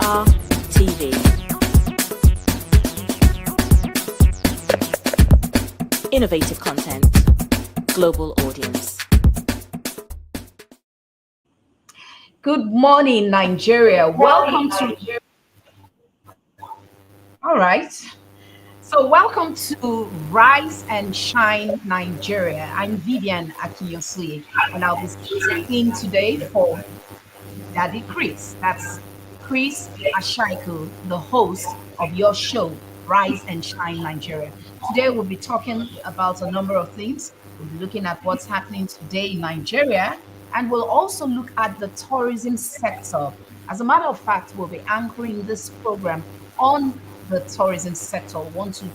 STAR TV. Innovative content, global audience. Good morning, Nigeria. Welcome to. All right. So, welcome to Rise and Shine Nigeria. I'm Vivian Akiyosui, and I'll be sitting in today for Daddy Chris. That's Chris Ashaiku, the host of your show, Rise and Shine Nigeria. Today, we'll be talking about a number of things. We'll be looking at what's happening today in Nigeria, and we'll also look at the tourism sector. As a matter of fact, we'll be anchoring this program on the tourism sector. We want to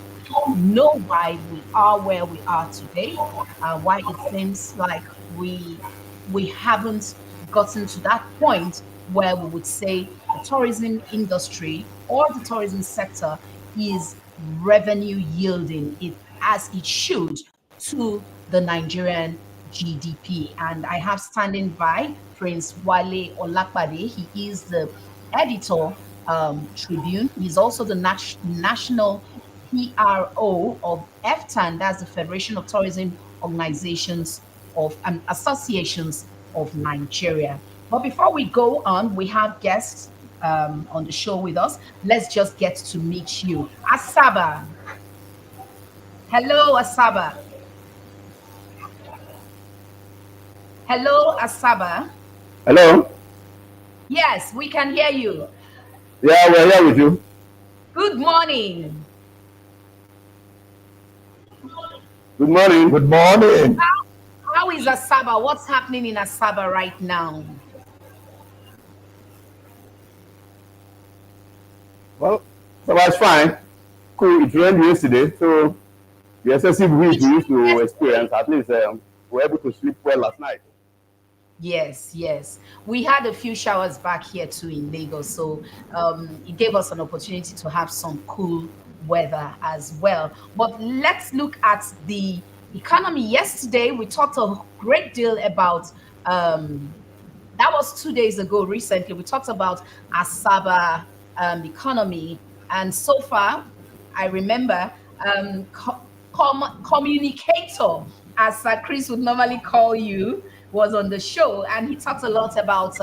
know why we are where we are today, why it seems like we haven't gotten to that point where we would say the tourism industry or the tourism sector is revenue yielding it as it should to the Nigerian GDP. And I have standing by Prince Wale Olakbade. He is the editor Tribune. He's also the national PRO of FTAN, that's the Federation of Tourism Organizations of Associations of Nigeria. But before we go on, we have guests on the show with us. Let's just get to meet you. Asaba. Hello, Asaba. Hello, Asaba. Hello? Yes, we can hear you. Yeah, we're here with you. Good morning. Good morning. Good morning. How is Asaba? What's happening in Asaba right now? Well, so that's fine. Cool. It rained yesterday, so the excessive heat we used to experience, at least we were able to sleep well last night. Yes, yes. We had a few showers back here too in Lagos, so it gave us an opportunity to have some cool weather as well. But let's look at the economy. Yesterday, we talked a great deal about that was 2 days ago. Recently, we talked about Asaba economy, and so far, I remember communicator, as Chris would normally call you, was on the show, and he talked a lot about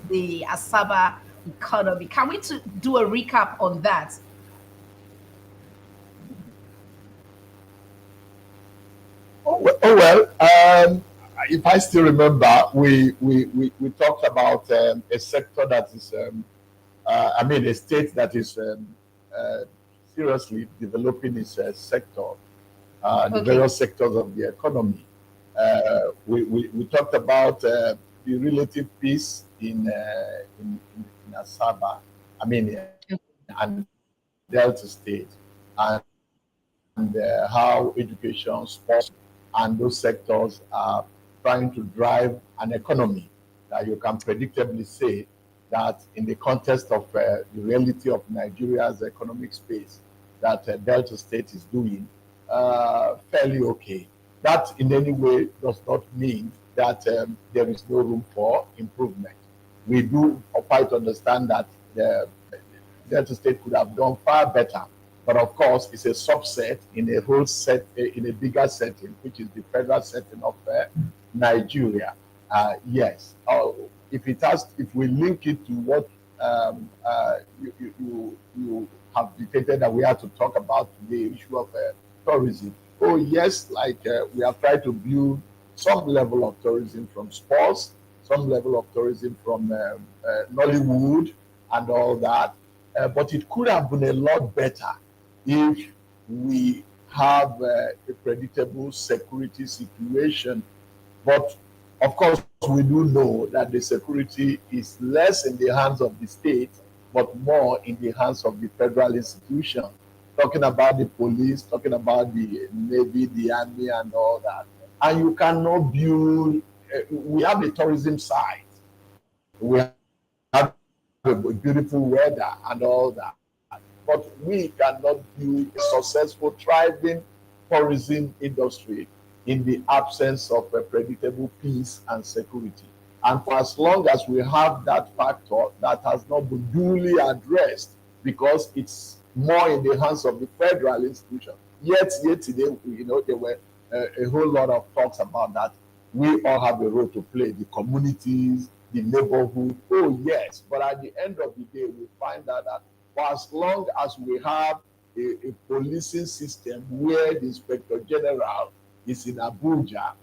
the Asaba economy. Can we do a recap on that? If I still remember, we talked about a sector that is, a state that is seriously developing its sector, the various sectors of the economy. We talked about the relative peace in Asaba, and Delta State, and how education, sports, and those sectors are trying to drive an economy that you can predictably say that in the context of the reality of Nigeria's economic space, that Delta State is doing fairly okay. That in any way does not mean that there is no room for improvement. We do quite understand that the Delta State could have done far better, but of course, it's a subset in a whole set, in a bigger setting, which is the federal setting of Nigeria. Yes, if we link it to what you have dictated that we have to talk about the issue of tourism. Oh yes, we have tried to build some level of tourism from sports, some level of tourism from Nollywood and all that, but it could have been a lot better if we have a predictable security situation. But of course, we do know that the security is less in the hands of the state, but more in the hands of the federal institution. Talking about the police, talking about the Navy, the Army, and all that. And you cannot build, we have the tourism side. We have beautiful weather and all that. But we cannot build a successful, thriving tourism industry in the absence of a predictable peace and security. And for as long as we have that factor, that has not been duly addressed because it's more in the hands of the federal institution. Yet today, there were a whole lot of talks about that. We all have a role to play, the communities, the neighborhood. Oh, yes. But at the end of the day, we find out that for as long as we have a policing system where the Inspector General is in Abuja,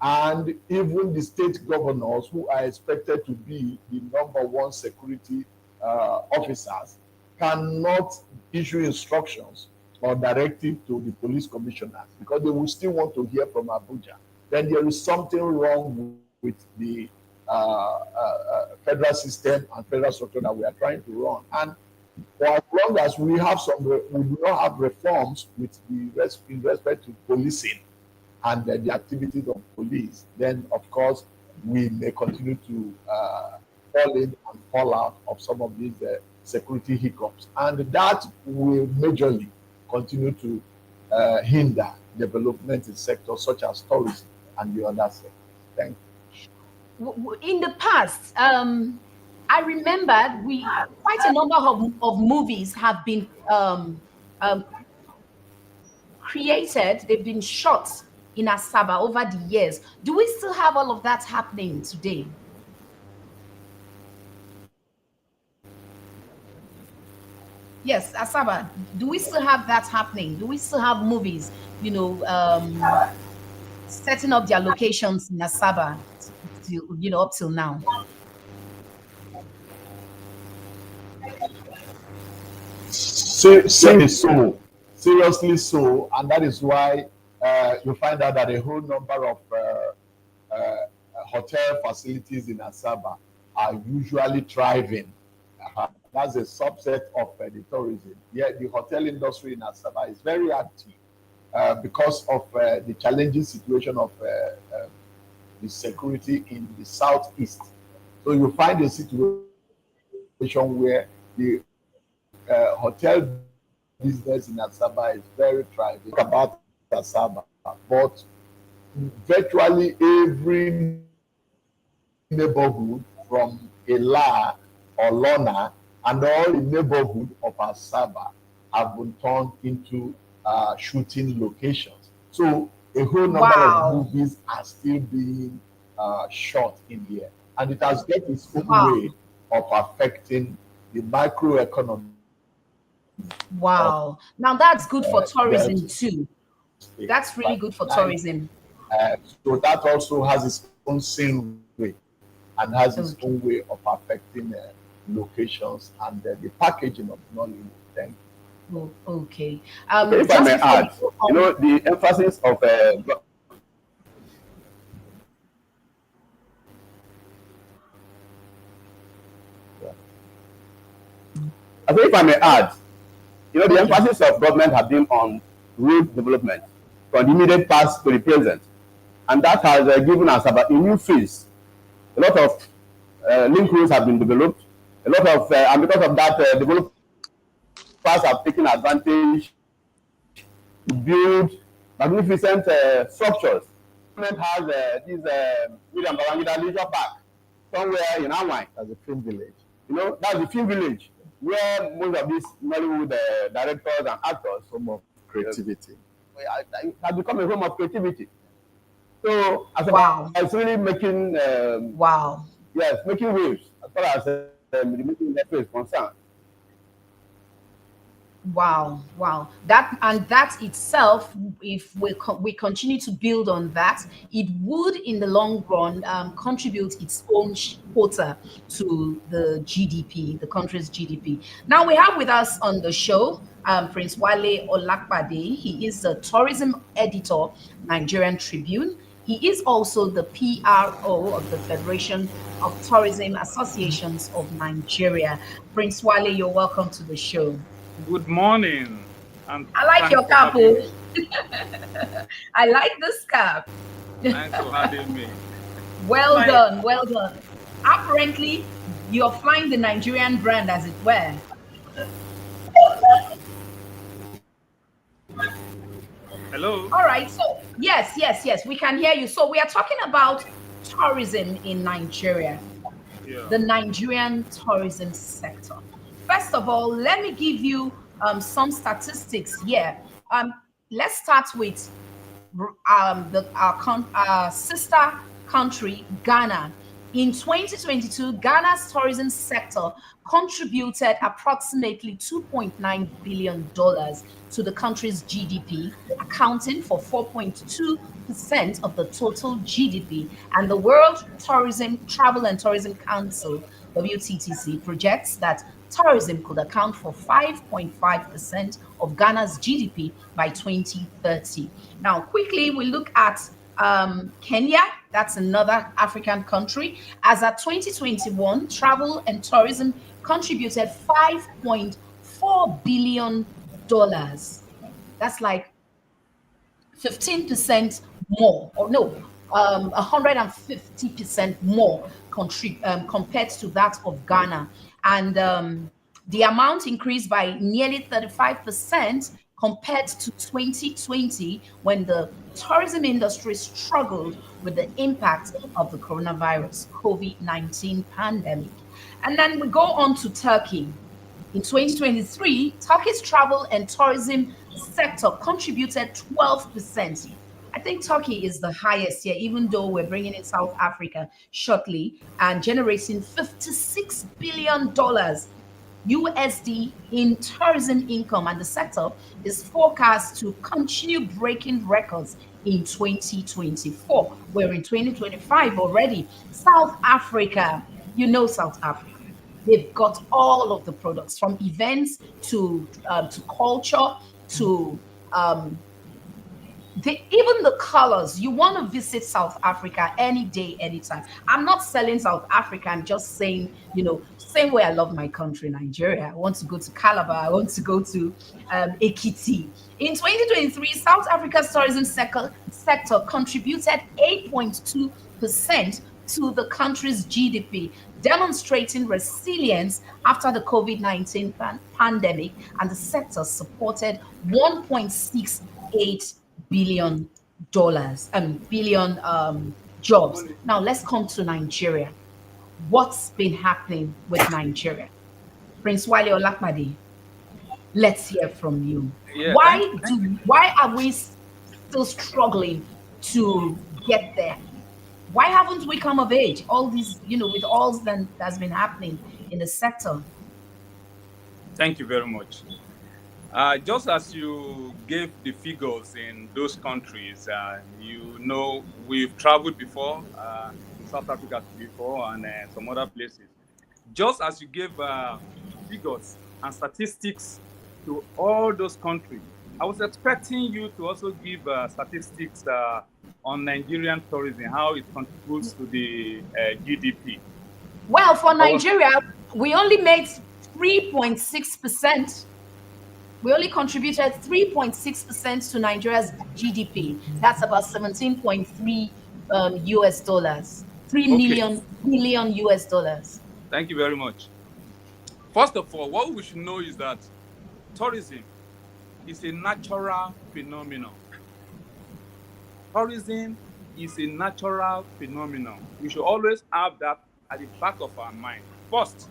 and even the state governors, who are expected to be the number one security officers, cannot issue instructions or directive to the police commissioners because they will still want to hear from Abuja, then there is something wrong with the federal system and federal structure that we are trying to run. And for as long as we do not have reforms with in respect to policing and the activities of police, then of course we may continue to fall in and fall out of some of these security hiccups, and that will majorly continue to hinder development in sectors such as tourism and the other sectors. Thank you. In the past, I remembered quite a number of movies have been created. They've been shot in Asaba over the years. Do we still have all of that happening today? Yes, Asaba. Do we still have that happening? Do we still have movies, setting up their locations in Asaba, up till now? Seriously so, and that is why you find out that a whole number of hotel facilities in Asaba are usually thriving. That's a subset of the tourism. Yeah, the hotel industry in Asaba is very active because of the challenging situation of the security in the southeast. So you find a situation where the hotel business in Asaba is very thriving. About Asaba, but virtually every neighborhood from Ela or Lona and all the neighborhood of Asaba have been turned into shooting locations. So a whole number of movies are still being shot in here, and it has got its own way of affecting the microeconomy. Wow! Now that's good for tourism too. That's really good for tourism. So that also has its own same way and has its own way of affecting locations and the packaging of Nollywood. Thank you. Okay. If I may add, the emphasis of I think if I may add, the emphasis of government has been on road development from the immediate past to the present, and that has given us about a new phase. A lot of link roads have been developed. A lot of, and because of that, developers have taken advantage to build magnificent structures. Government has this William Babangida Leisure Park somewhere in Anwai. As a film village. That's the film village where most of these Nollywood directors and actors, home of creativity, has become a home of creativity. So, it's really making making waves as far as the making industry is concerned. Wow. That itself, if we continue to build on that, it would in the long run contribute its own quota to the GDP, the country's GDP. Now we have with us on the show Prince Wale Olakpade. He is the tourism editor, Nigerian Tribune. He is also the PRO of the Federation of Tourism Associations of Nigeria. Prince Wale, you're welcome to the show. Good morning. And I like your cap. I like this cap. Thanks for having me. Well done. Apparently, you're flying the Nigerian brand, as it were. Hello. All right. So yes, we can hear you. So we are talking about tourism in Nigeria, Yeah. the Nigerian tourism sector. First of all, let me give you some statistics here. Let's start with our sister country, Ghana. In 2022, Ghana's tourism sector contributed approximately $2.9 billion to the country's GDP, accounting for 4.2% of the total GDP. And the World Travel and Tourism Council, WTTC, projects that tourism could account for 5.5% of Ghana's GDP by 2030. Now, quickly, we look at Kenya. That's another African country. As at 2021, travel and tourism contributed $5.4 billion. That's like 15% more, or no, 150% more compared to that of Ghana. And the amount increased by nearly 35% compared to 2020, when the tourism industry struggled with the impact of the coronavirus COVID-19 pandemic. And then we go on to Turkey. In 2023, Turkey's travel and tourism sector contributed 12%. I think Turkey is the highest here, even though we're bringing in South Africa shortly, and generating $56 billion USD in tourism income. And the sector is forecast to continue breaking records in 2024. We're in 2025 already. South Africa, you know South Africa. They've got all of the products, from events to culture to even the colors. You want to visit South Africa any day, anytime. I'm not selling South Africa. I'm just saying, same way I love my country, Nigeria. I want to go to Calabar. I want to go to Ekiti. In 2023, South Africa's tourism sector contributed 8.2% to the country's GDP, demonstrating resilience after the COVID-19 pandemic, and the sector supported $1.68 billion jobs. Now let's come to Nigeria. What's been happening with Nigeria? Prince Wale Olakmade, let's hear from you. Yeah, Why are we still struggling to get there? Why haven't we come of age? All these, with all that's been happening in the sector. Thank you very much. Just as you gave the figures in those countries, we've traveled before, South Africa before, and some other places. Just as you gave figures and statistics to all those countries, I was expecting you to also give statistics on Nigerian tourism, how it contributes to the GDP. Well, for Nigeria, we only made 3.6%. We only contributed 3.6% to Nigeria's GDP. That's about 17.3 US dollars, 3 million US dollars. Thank you very much. First of all, what we should know is that tourism is a natural phenomenon. Tourism is a natural phenomenon. We should always have that at the back of our mind. First,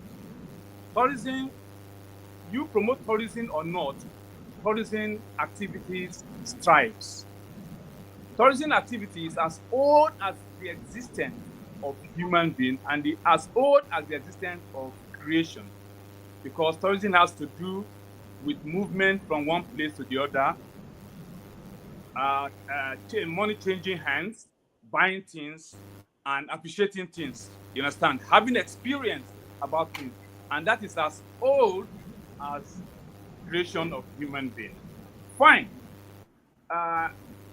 tourism, you promote tourism or not, tourism activities strives. Tourism activities as old as the existence of human being and as old as the existence of creation, because tourism has to do with movement from one place to the other, money changing hands, buying things, and appreciating things. You understand? Having experience about things. And that is as old as creation of human being. Fine.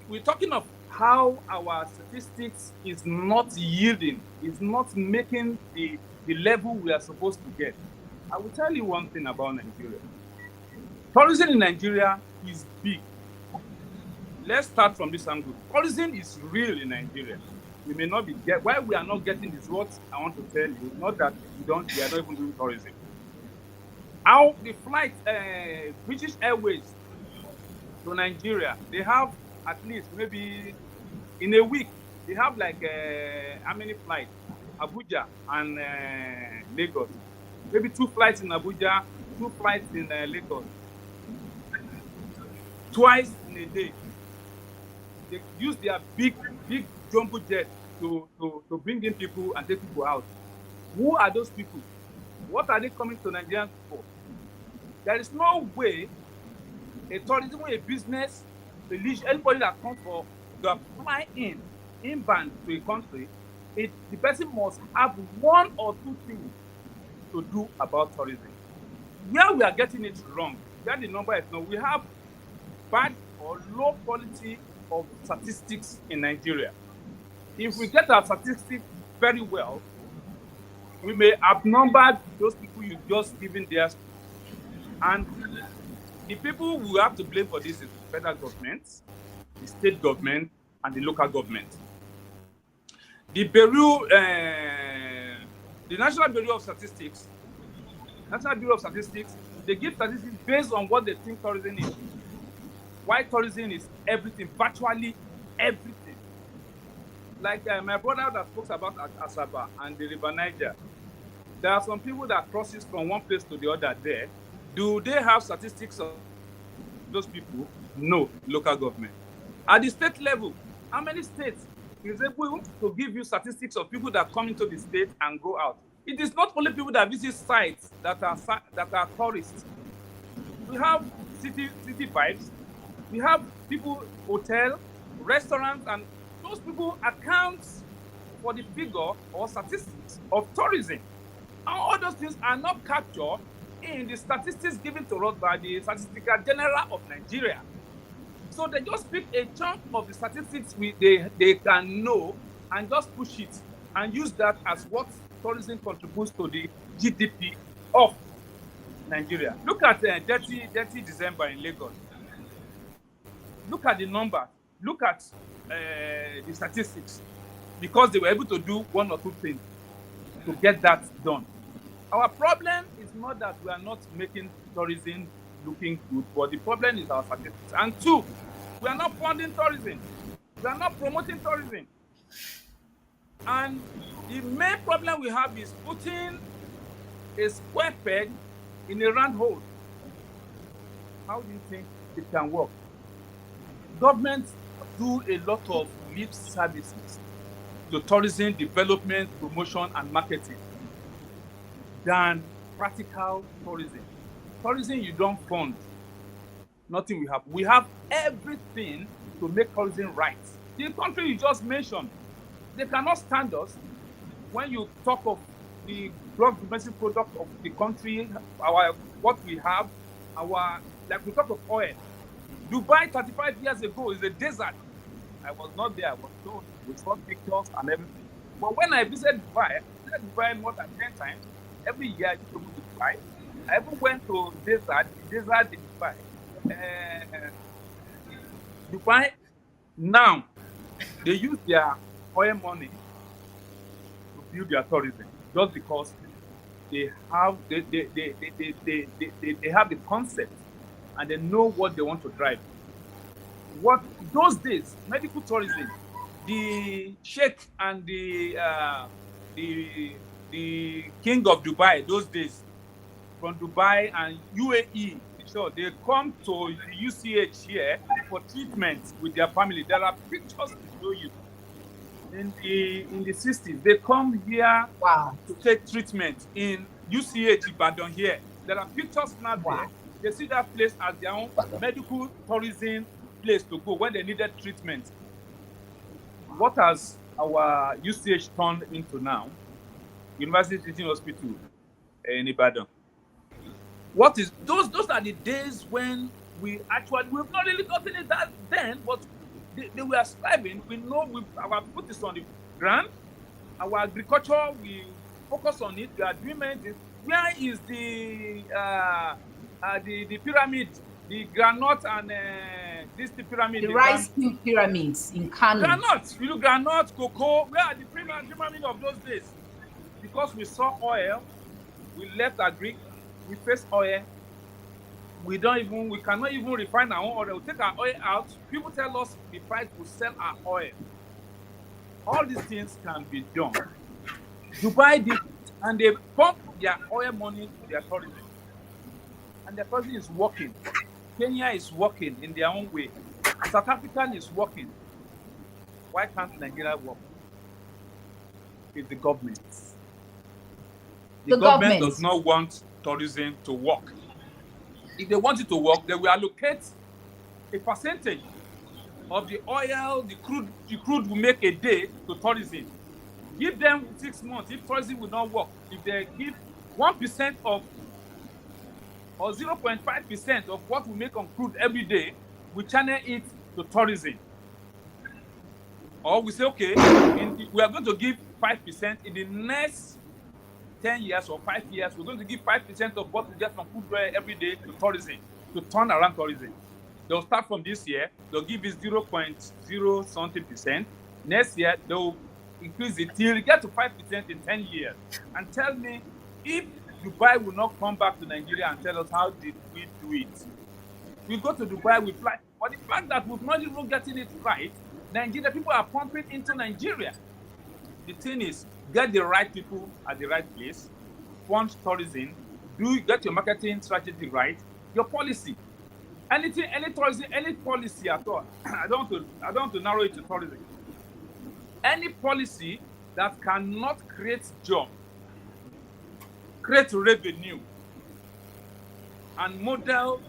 We're talking of how our statistics is not yielding, is not making the level we are supposed to get. I will tell you one thing about Nigeria. Tourism in Nigeria is big. Let's start from this angle. Tourism is real in Nigeria. We may not be why we are not getting this, what I want to tell you, not that we are not even doing tourism. How the flight, British Airways to Nigeria, they have at least maybe in a week They have like how many flights? Abuja and Lagos. Maybe 2 flights in Abuja, 2 flights in Lagos. Twice in a day. They use their big jumbo jet to bring in people and take people out. Who are those people? What are they coming to Nigeria for? There is no way a tourism, a business, a leisure, anybody that comes for to fly inbound to a country, the person must have 1 or 2 things to do about tourism. Where we are getting it wrong, where the number is low, we have bad or low quality of statistics in Nigeria. If we get our statistics very well, we may outnumber those people you just given their, and the people who have to blame for this is the federal government, the state government, and the local government. The Bureau, the National Bureau of Statistics, they give statistics based on what they think tourism is. Why tourism is everything, virtually everything. Like my brother that spoke about Asaba and the River Niger. There are some people that crosses from one place to the other there. Do they have statistics of those people? No, local government. At the state level, how many states is able to give you statistics of people that come into the state and go out? It is not only people that visit sites that are tourists. We have city vibes. We have people, hotel, restaurants, and those people account for the figure or statistics of tourism. And all those things are not captured in the statistics given to us by the Statistical General of Nigeria. So they just pick a chunk of the statistics they can know and just push it and use that as what tourism contributes to the GDP of Nigeria. Look at dirty December in Lagos. Look at the number. Look at the statistics, because they were able to do 1 or 2 things to get that done. Our problem is not that we are not making tourism looking good, but the problem is our statistics. And 2, we are not funding tourism. We are not promoting tourism. And the main problem we have is putting a square peg in a round hole. How do you think it can work? Governments do a lot of lip services to tourism development, promotion, and marketing than practical tourism. Tourism, you don't fund. Nothing we have. We have everything to make tourism right. The country you just mentioned, they cannot stand us. When you talk of the gross domestic product of the country, what we have, like we talk of oil. Dubai 35 years ago is a desert. I was not there. I was told with some pictures and everything. But when I visited Dubai more than 10 times, every year I used to go to Dubai. I even went to the desert in Dubai. Dubai now, they use their oil money to build their tourism just because they have they have the concept and they know what they want to drive. What those days, medical tourism, the sheikh and the king of Dubai those days, from Dubai and UAE, so they come to the UCH here for treatment with their family. There are pictures to show you. In the 60s, they come here to take treatment in UCH Ibadan here. There are pictures now there. They see that place as their own medical tourism place to go when they needed treatment. What has our UCH turned into now? University Teaching Hospital in Ibadan. What is those are the days when we've not really gotten it that then, but they were striving. We know our foot is on the ground. Our agriculture, we focus on it. We are doing many things. Where is the pyramid, the granite and this the pyramid? The rice pyramids in Kano. Granite, you know, granite, cocoa. Where are the pyramid of those days? Because we saw oil, we left agri, we face oil. We cannot even refine our own oil. We take our oil out. People tell us the price to sell our oil. all these things can be done. Dubai did, and they pump their oil money to their tourism. And the tourism is working. Kenya is working in their own way. South Africa is working. Why can't Nigeria work? It's the government. The government does not want tourism to work. If they want it to work, they will allocate a percentage of the oil, the crude will make a day to tourism. Give them 6 months. If tourism will not work, if they give 1% of or 0.5% of what we make on crude every day, we channel it to tourism. Or we say, okay, we are going to give 5% in the next 10 years or 5 years. We're going to give 5% of what we get from crude oil every day to tourism, to turn around tourism. They'll start from this year. They'll give it 0.0 something percent. Next year, they'll increase it till it gets to 5% in 10 years. And tell me, if Dubai will not come back to Nigeria and tell us how did we do it. We go to Dubai, we fly. But the fact that we've not even getting it right, Nigeria people are pumping into Nigeria. The thing is, get the right people at the right place, fund tourism, get your marketing strategy right, your policy. Any tourism, any policy at all. I don't want to narrow it to tourism. Any policy that cannot create jobs, create revenue, and model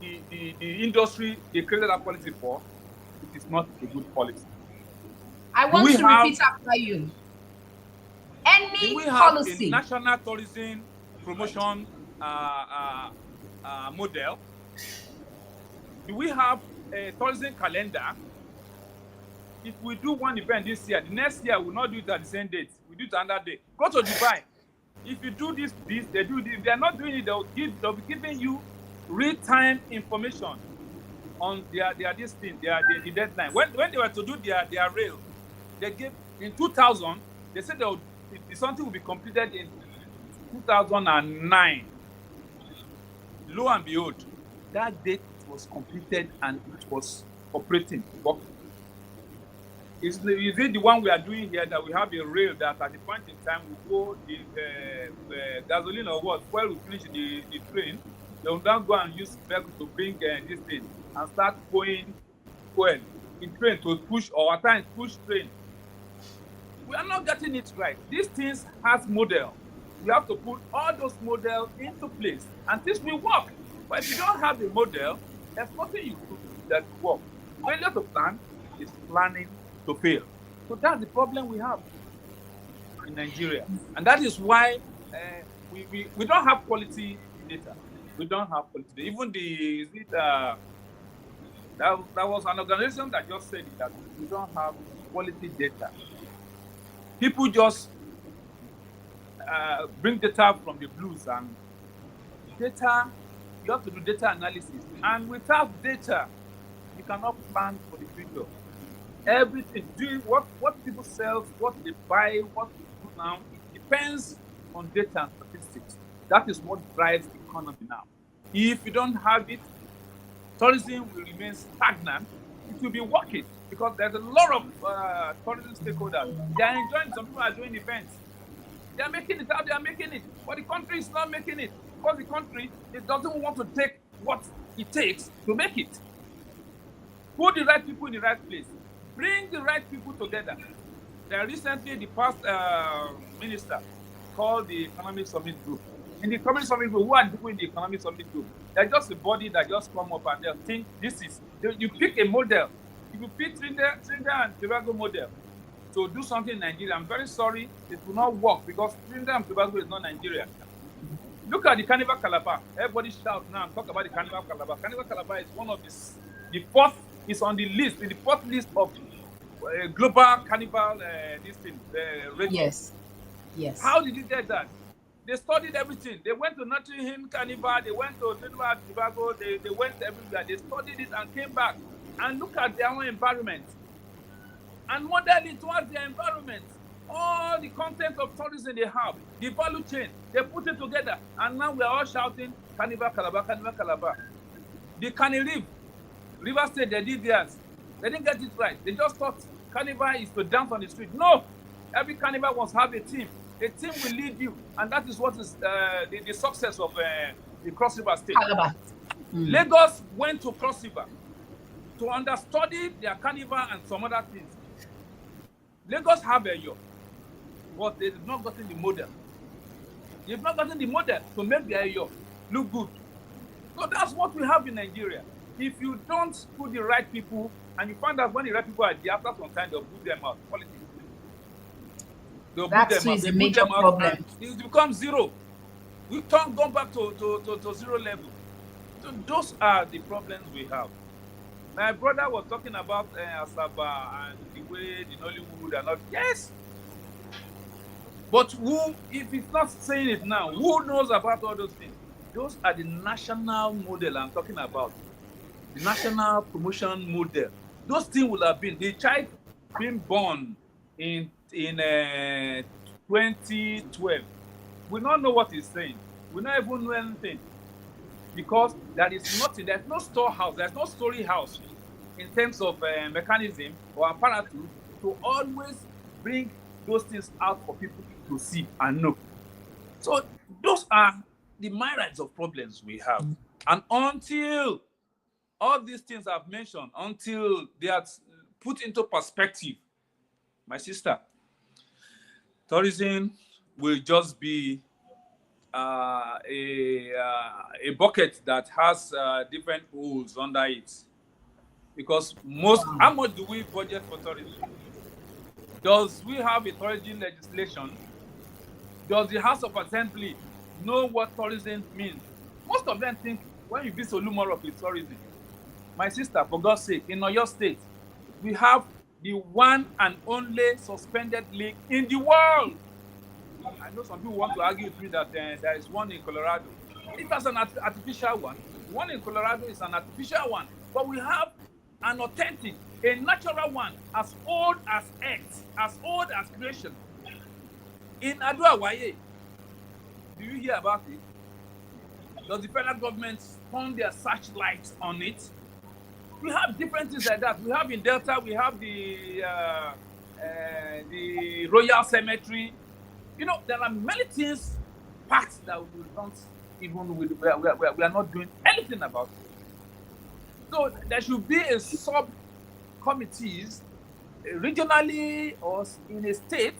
the industry they created that policy for, it is not a good policy. I want to repeat after you. Any we have policy. A national tourism promotion model? Do we have a tourism calendar? If we do one event this year, the next year we will not do it at the same date. We do it another day. Go to Dubai. If you do this, they do this. If they are not doing it, they'll be giving you real-time information on their this thing, the deadline. When they were to do their rail, they gave in 2000. They said something will be completed in 2009. Lo and behold, that date was completed and it was operating. Is it the one we are doing here that we have a rail that at the point in time we go the gasoline or what, while we finish the train, they will now go and use vehicle to bring this thing and start going fuel in train to push or at times push train. We are not getting it right. These things has model. We have to put all those models into place and things will work. But if you don't have a model, there's nothing you could do that will work. Failure to plan is planning to fail. So that's the problem we have in Nigeria. And that is why we don't have quality data. We don't have quality data. Even that was an organization that just said that we don't have quality data. People just bring data from the blues, and data, you have to do data analysis. And without data, you cannot plan for the future. Everything, doing what people sell, what they buy, what they do now, it depends on data and statistics. That is what drives the economy now. If you don't have it, tourism will remain stagnant. It will be working because there's a lot of tourism stakeholders. They are enjoying. Some people are doing events. They are making it out. They are making it, but the country is not making it because the country doesn't want to take what it takes to make it. Put the right people in the right place. Bring the right people together. Recently, the past minister called the Economic Summit Group. In the Economic Summit Group, who are the people in the Economic Summit Group? They're just a body that just come up and they'll think you pick a model. If you pick Trinidad and Tobago model to do something in Nigeria, I'm very sorry, it will not work because Trinidad and Tobago is not Nigeria. Look at the Carnival Calabar. Everybody shout now and talk about the Carnival Calabar. Carnival Calabar is one of the fourth. It's on the list, in the fourth list of global carnival radio. Yes. How did you get that? They studied everything. They went to Nottingham Carnival, they went to Trinidad and Tobago, they went everywhere. They studied it and came back and look at their own environment and model it towards their environment. All the content of tourism they have, the value chain, they put it together. And now we are all shouting, Carnival Calabar, Carnival Calabar. The Canary River State, they did theirs. They didn't get it right. They just thought carnival is to dance on the street. No, every carnival must have a team. A team will lead you, and that is what is the success of the Cross River State. Calabar. Lagos went to Cross River to understudy their carnival and some other things. Lagos have a year, but they have not gotten the model. They've not gotten the model to make their year look good. So that's what we have in Nigeria. If you don't put the right people, and you find out when the right people are there, after some time they'll put them out. Politics. They'll put That them out. is They a put major them out, problem. and it becomes zero. We can't go back to zero level. So those are the problems we have. My brother was talking about Asaba and the way the Nollywood and all. Yes. But who, if it's not saying it now, who knows about all those things? Those are the national model I'm talking about. The national promotion model. Those things will have been, the child being born in 2012. We don't know what he's saying. We don't even know anything. Because there is nothing, there's no storehouse, there's no story house in terms of mechanism or apparatus to always bring those things out for people to see and know. So those are the myriads of problems we have. And until all these things I've mentioned, until they are put into perspective, my sister, tourism will just be a bucket that has different holes under it. Because how much do we budget for tourism? Does we have a tourism legislation? Does the House of Assembly know what tourism means? Most of them think when you visit Olumoro it's tourism. My sister, for God's sake, in Oyo State, we have the one and only suspended league in the world. I know some people want to argue with me that there is one in Colorado. It is an artificial one. The one in Colorado is an artificial one. But we have an authentic, a natural one, as old as Earth, as old as creation. In Ado-Awaye, do you hear about it? Does the federal government turn their searchlights on it? We have different things like that. We have in Delta, we have the Royal Cemetery. You know, there are many things, parts that we don't even, we are not doing anything about it. So there should be a sub-committees regionally or in a state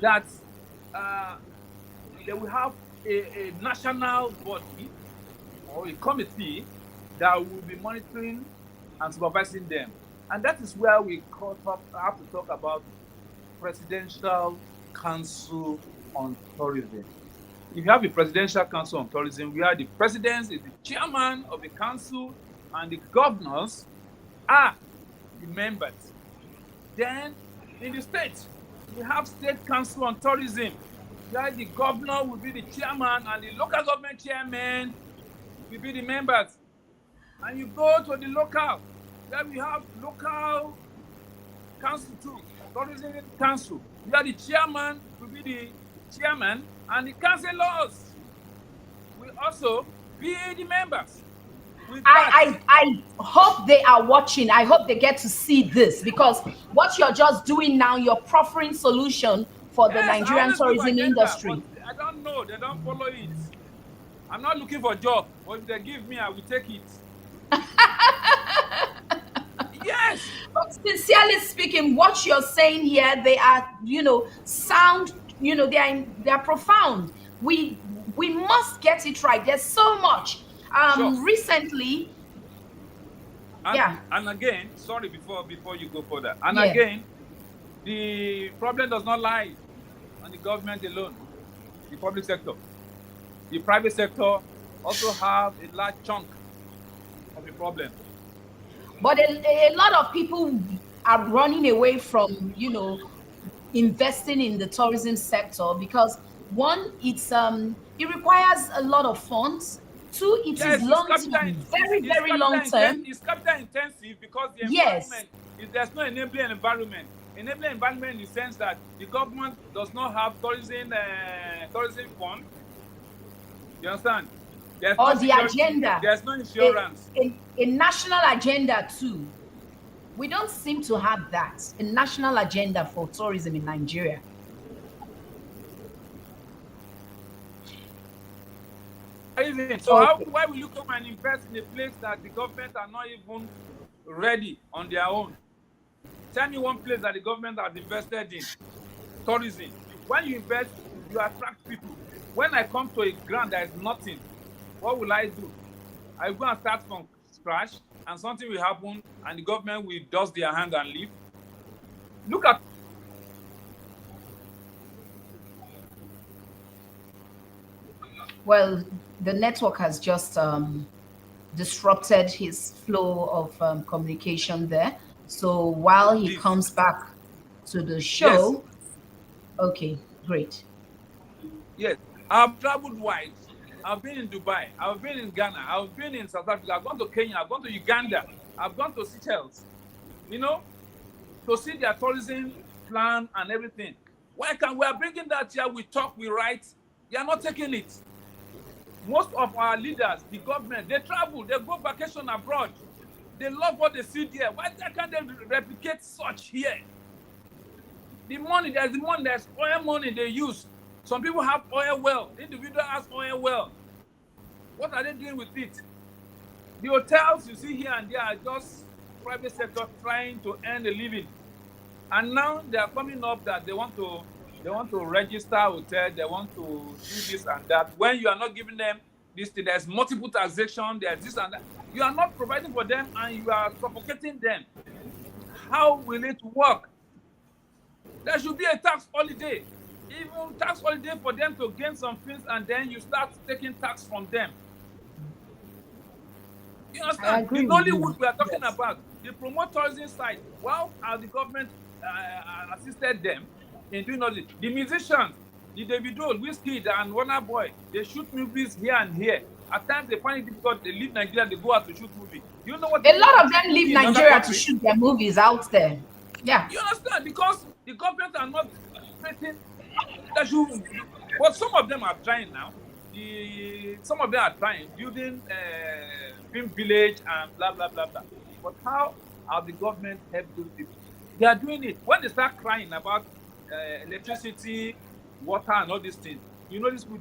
that they will have a national body or a committee that will be monitoring and supervising them. And that is where we have to talk about Presidential Council on Tourism. If you have a Presidential Council on Tourism, where the president is the chairman of the council and the governors are the members. Then in the state, we have State Council on Tourism, where the governor will be the chairman and the local government chairman will be the members. And you go to the local, where we have local council too, tourism council, where the chairman will be the chairman and the councillors will also be the members. I hope they are watching. I hope they get to see this, because what you're just doing now, you're proffering solution for the Nigerian tourism industry. I don't know. They don't follow it. I'm not looking for a job, but if they give me, I will take it. Yes. But sincerely speaking, what you're saying here, they are, sound, they are profound. We must get it right. There's so much. Sure. Recently, and again, sorry, before you go further, and Yeah. again, the problem does not lie on the government alone, the public sector. The private sector also have a large chunk of the problem. but a lot of people are running away from, investing in the tourism sector because, one, it requires a lot of funds. Two, it is long term, very long term. It's capital intensive because the Yes. environment, there's no enabling environment. Enabling environment in the sense that the government does not have tourism fund. You understand? Or the agenda. There's no insurance. A national agenda too. We don't seem to have that, a national agenda for tourism in Nigeria. Even so, Okay. why will you come and invest in a place that the government are not even ready on their own? Tell me one place that the government has invested in tourism. When you invest, you attract people. When I come to a ground that is nothing, what will I do? I go and start from scratch, and something will happen, and the government will dust their hand and leave. Look at Well, the network has just disrupted his flow of communication there. So while he this. comes back to the Yes, show, okay, great. yes. I've traveled wide. I've been in Dubai. I've been in Ghana. I've been in South Africa. I've gone to Kenya. I've gone to Uganda. I've gone to Seychelles. You know, to see their tourism plan and everything. Why can't we are bringing that here? We talk, we write. They are not taking it. Most of our leaders, the government, they travel, they go vacation abroad. They love what they see there. Why can't they replicate such here? The money, there's the money, there's oil money they use. Some people have oil well. Individual has oil well. What are they doing with it? The hotels you see here and there are just private sector trying to earn a living. And now they are coming up that they want to register hotel, they want to do this and that. When you are not giving them this thing, there's multiple taxation, there's this and that. You are not providing for them and you are suffocating them. How will it work? There should be a tax holiday. Even tax holiday for them to gain some things, and then you start taking tax from them. You I understand? agree The with you. Nollywood we are talking Yes. about, the promote tourism side. Wow, how the government assisted them in doing all this. The musicians, the Davido, Wizkid, and Warner Boy, they shoot movies here and here. At times they find it difficult. They leave Nigeria, they go out to shoot movies. You know what? A lot of them leave in other Nigeria to countries? shoot their movies out there. Yeah. You understand? Because the government are not creating that you. But some of them are trying now. Some of them are trying, building film village and blah blah blah blah. But how are the government help those people? They are doing it. When they start crying about electricity, water, and all these things, you know these people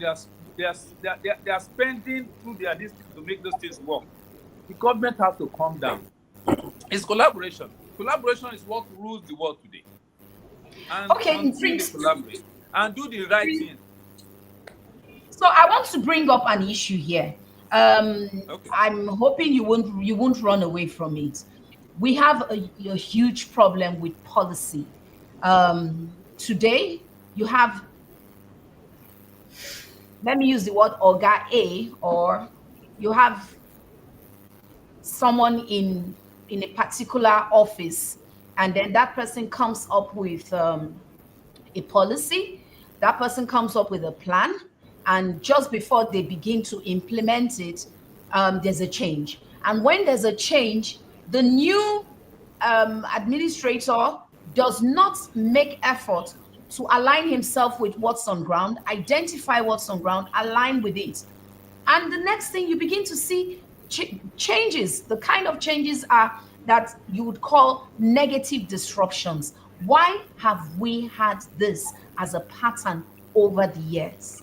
they are spending through their this to make those things work. The government has to calm down. It's collaboration. Collaboration is what rules the world today. And Okay, until they Prince. collaborate and do the right thing. So I want to bring up an issue here. Okay. I'm hoping you won't run away from it. We have a huge problem with policy. Today, you have, let me use the word Oga A, or you have someone in a particular office, and then that person comes up with a policy, that person comes up with a plan, and just before they begin to implement it, there's a change. And when there's a change, the new administrator does not make effort to align himself with what's on ground, identify what's on ground, align with it. And the next thing you begin to see changes, the kind of changes are that you would call negative disruptions. Why have we had this as a pattern over the years?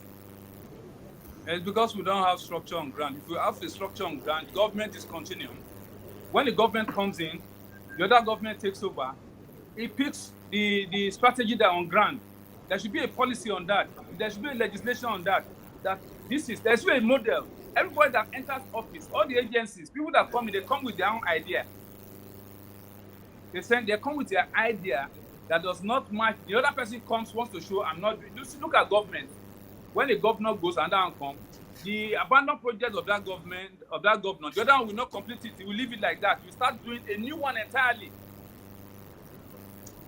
It's because we don't have structure on ground. If we have a structure on ground, government is continuing. When the government comes in, the other government takes over. It picks the strategy that on ground. There should be a policy on that. There should be a legislation on that. There should be a model. Everybody that enters office, all the agencies, people that come in, they come with their own idea. They come with their idea that does not match. The other person comes, wants to show, I'm not doing. Look at government. When a governor goes and down comes, the abandoned project of that government, the other one will not complete it. He will leave it like that. We start doing a new one entirely.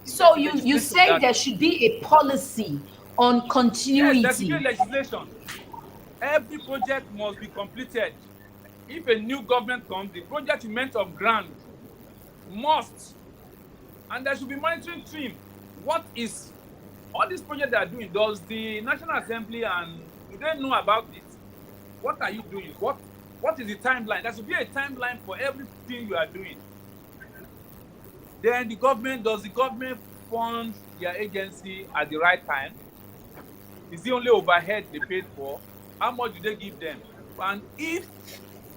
So you say there should be a policy on continuity. Yes, there should be legislation. Every project must be completed. If a new government comes, the project you meant of grant must, and there should be monitoring team. What is all these projects they are doing? Does the National Assembly and do they know about it? What are you doing? What is the timeline? There should be a timeline for everything you are doing. Then does the government fund their agency at the right time? Is the only overhead they paid for? How much do they give them? And if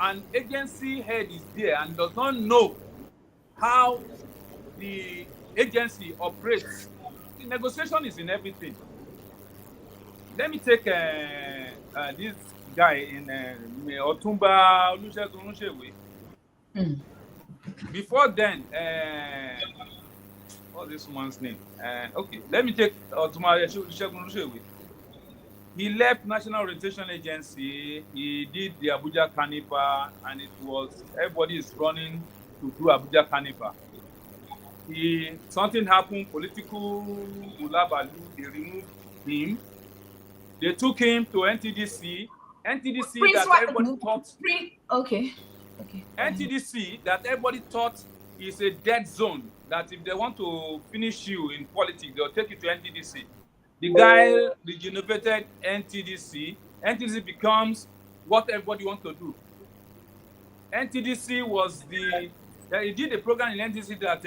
an agency head is there and does not know how the agency operates, the negotiation is in everything. Let me take this guy in Otumba Olusegun Onusewe. Before then, what's this woman's name? Okay, let me take Otumba Olusegun Onusewe. He left National Orientation Agency. He did the Abuja Carnival, and it was everybody is running to do Abuja Carnival. Something happened, political ulabalu, they removed him. They took him to NTDC. NTDC Prince that everybody thought. Okay. NTDC that everybody thought is a dead zone. That if they want to finish you in politics, they'll take you to NTDC. The guy regenerated NTDC. NTDC becomes what everybody wants to do. NTDC was he did a program in NTDC that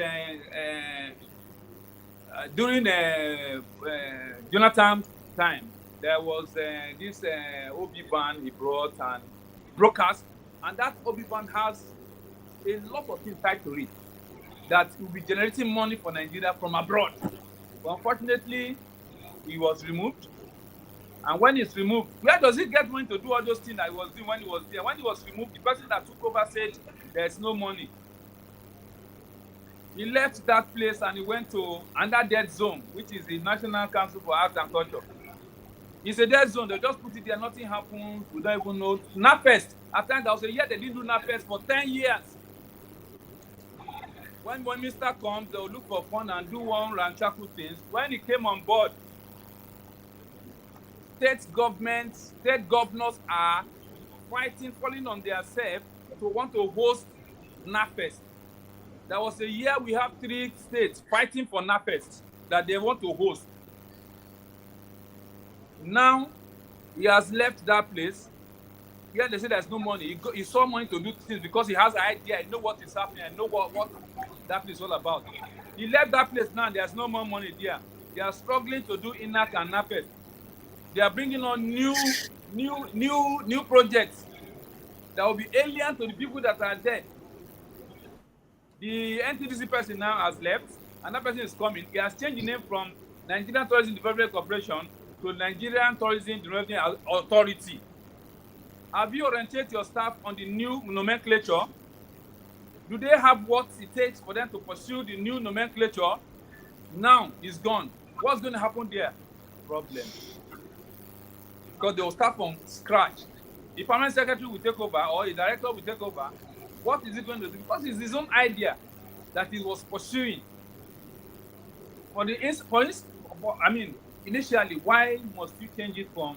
during Jonathan time, there was this OB ban he brought and broadcast, and that OB ban has a lot of things tied to it that will be generating money for Nigeria from abroad. But unfortunately, he was removed. And when he's removed, where does he get money to do all those things that he was doing when he was there? When he was removed, the person that took over said there's no money. He left that place and he went to another dead zone, which is the National Council for Arts and Culture. It's a dead zone. They just put it there. Nothing happens. We don't even know. NAFEST. At times, I was a year they didn't do NAFEST for 10 years. When one minister comes, they'll look for fun and do one ranchaku things. When he came on board, state governors are falling on themselves to want to host NAFEST. There was a year we have 3 states fighting for NAFEST that they want to host. Now, he has left that place. Here they say there's no money. He saw money to do things because he has an idea. He knows what is happening. I know what that place is all about. He left that place now. There's no more money there. They are struggling to do INAC and NAFEST. They are bringing on new projects that will be alien to the people that are there. The NTDC person now has left. Another person is coming. He has changed the name from Nigerian Tourism Development Corporation to Nigerian Tourism Development Authority. Have you oriented your staff on the new nomenclature? Do they have what it takes for them to pursue the new nomenclature? Now it's gone. What's going to happen there? Problem. Because they will start from scratch. The permanent secretary will take over or the director will take over. What is it going to do? Because it's his own idea that he was pursuing. Initially, why must you change it from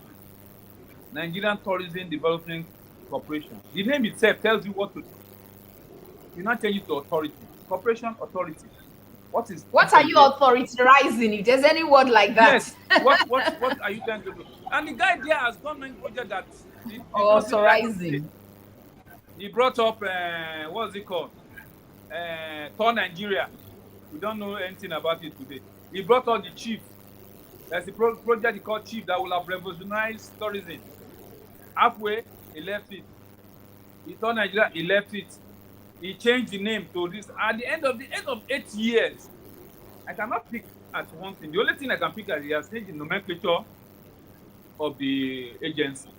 Nigerian Tourism Development Corporation? The name itself tells you what to do. You not change it to authority. Corporation authority. What are you authorizing? If there's any word like that. Yes. What are you trying to do? And the guy there has done many projects that authorizing. He brought up what's it called? Tour Nigeria. We don't know anything about it today. He brought up the chief. There's a project he called Chief that will have revolutionized tourism. Halfway, he left it. He told Nigeria, he left it. He changed the name to this. At the end of 8 years, I cannot pick at one thing. The only thing I can pick at he has changed the nomenclature of the agency.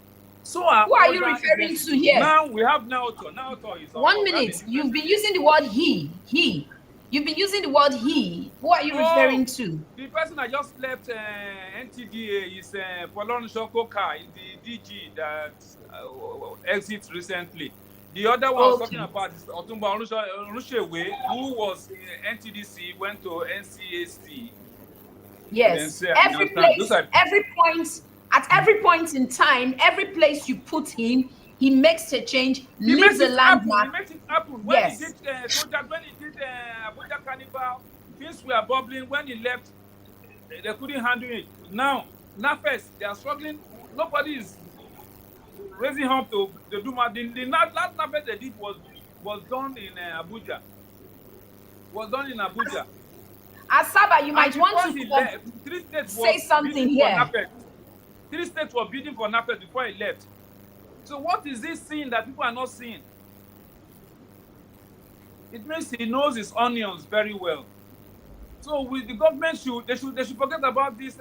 So who are you referring to here? Now we have Naoto. Naoto is 1 minute. You've been using the word he. You've been using the word he. Who are you referring to? The person I just left NTDA is Polon Shokoka, the DG that exits recently. The other one I was talking about is Otumba Onusewe, who was in NTDC, went to NCAC. Yes. Every place, at every point in time, every place you put him, he makes a change, leaves a landmark. He makes it happen. When he did Abuja Carnival, things were bubbling. When he left, they couldn't handle it. Now, NAFEST, they are struggling. Nobody is raising up to do more. The last NAFEST they did was done in Abuja. was done in Abuja. Asaba, you might And want before to he left, 3 states say was something bidding for here. NAPET. 3 states were bidding for NAPET before he left. So what is this seeing that people are not seeing? It means he knows his onions very well. So with the government they should forget about this.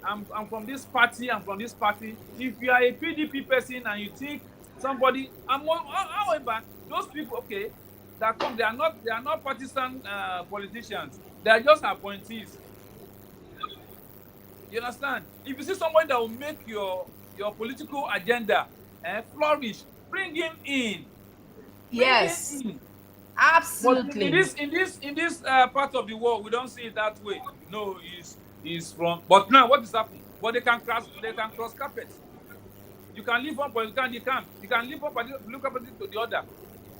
I'm from this party. I'm from this party. If you are a PDP person and you think somebody, however, those people, okay, that come, they are not partisan politicians. They are just appointees. You understand? If you see somebody that will make your political agenda flourish, bring him in. Yes, Him in. absolutely. But in this part of the world, we don't see it that way. No, he's from. But now, what is happening? But they can cross carpets. You can live one politician, you can live one political party to the other.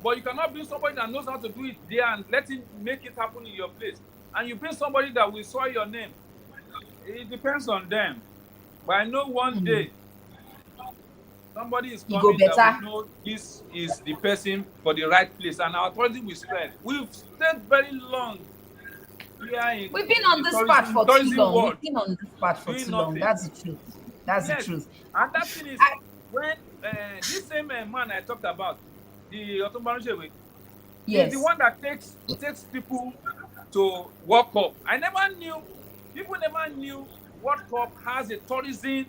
But you cannot bring somebody that knows how to do it there and let him make it happen in your place. And you bring somebody that will soil your name. It depends on them. But I know one day somebody is You coming go that better. we know this is the person for the right place, and our authority will spread. We've stayed very long here We've been on this part for too long. world, We've been on this part for doing too long. nothing. That's the truth. That's Yes. the truth. And that thing is, when this same man I talked about, the Otumba Arunshewe, Yes. is the one that takes people to World Cup. People never knew World Cup has a tourism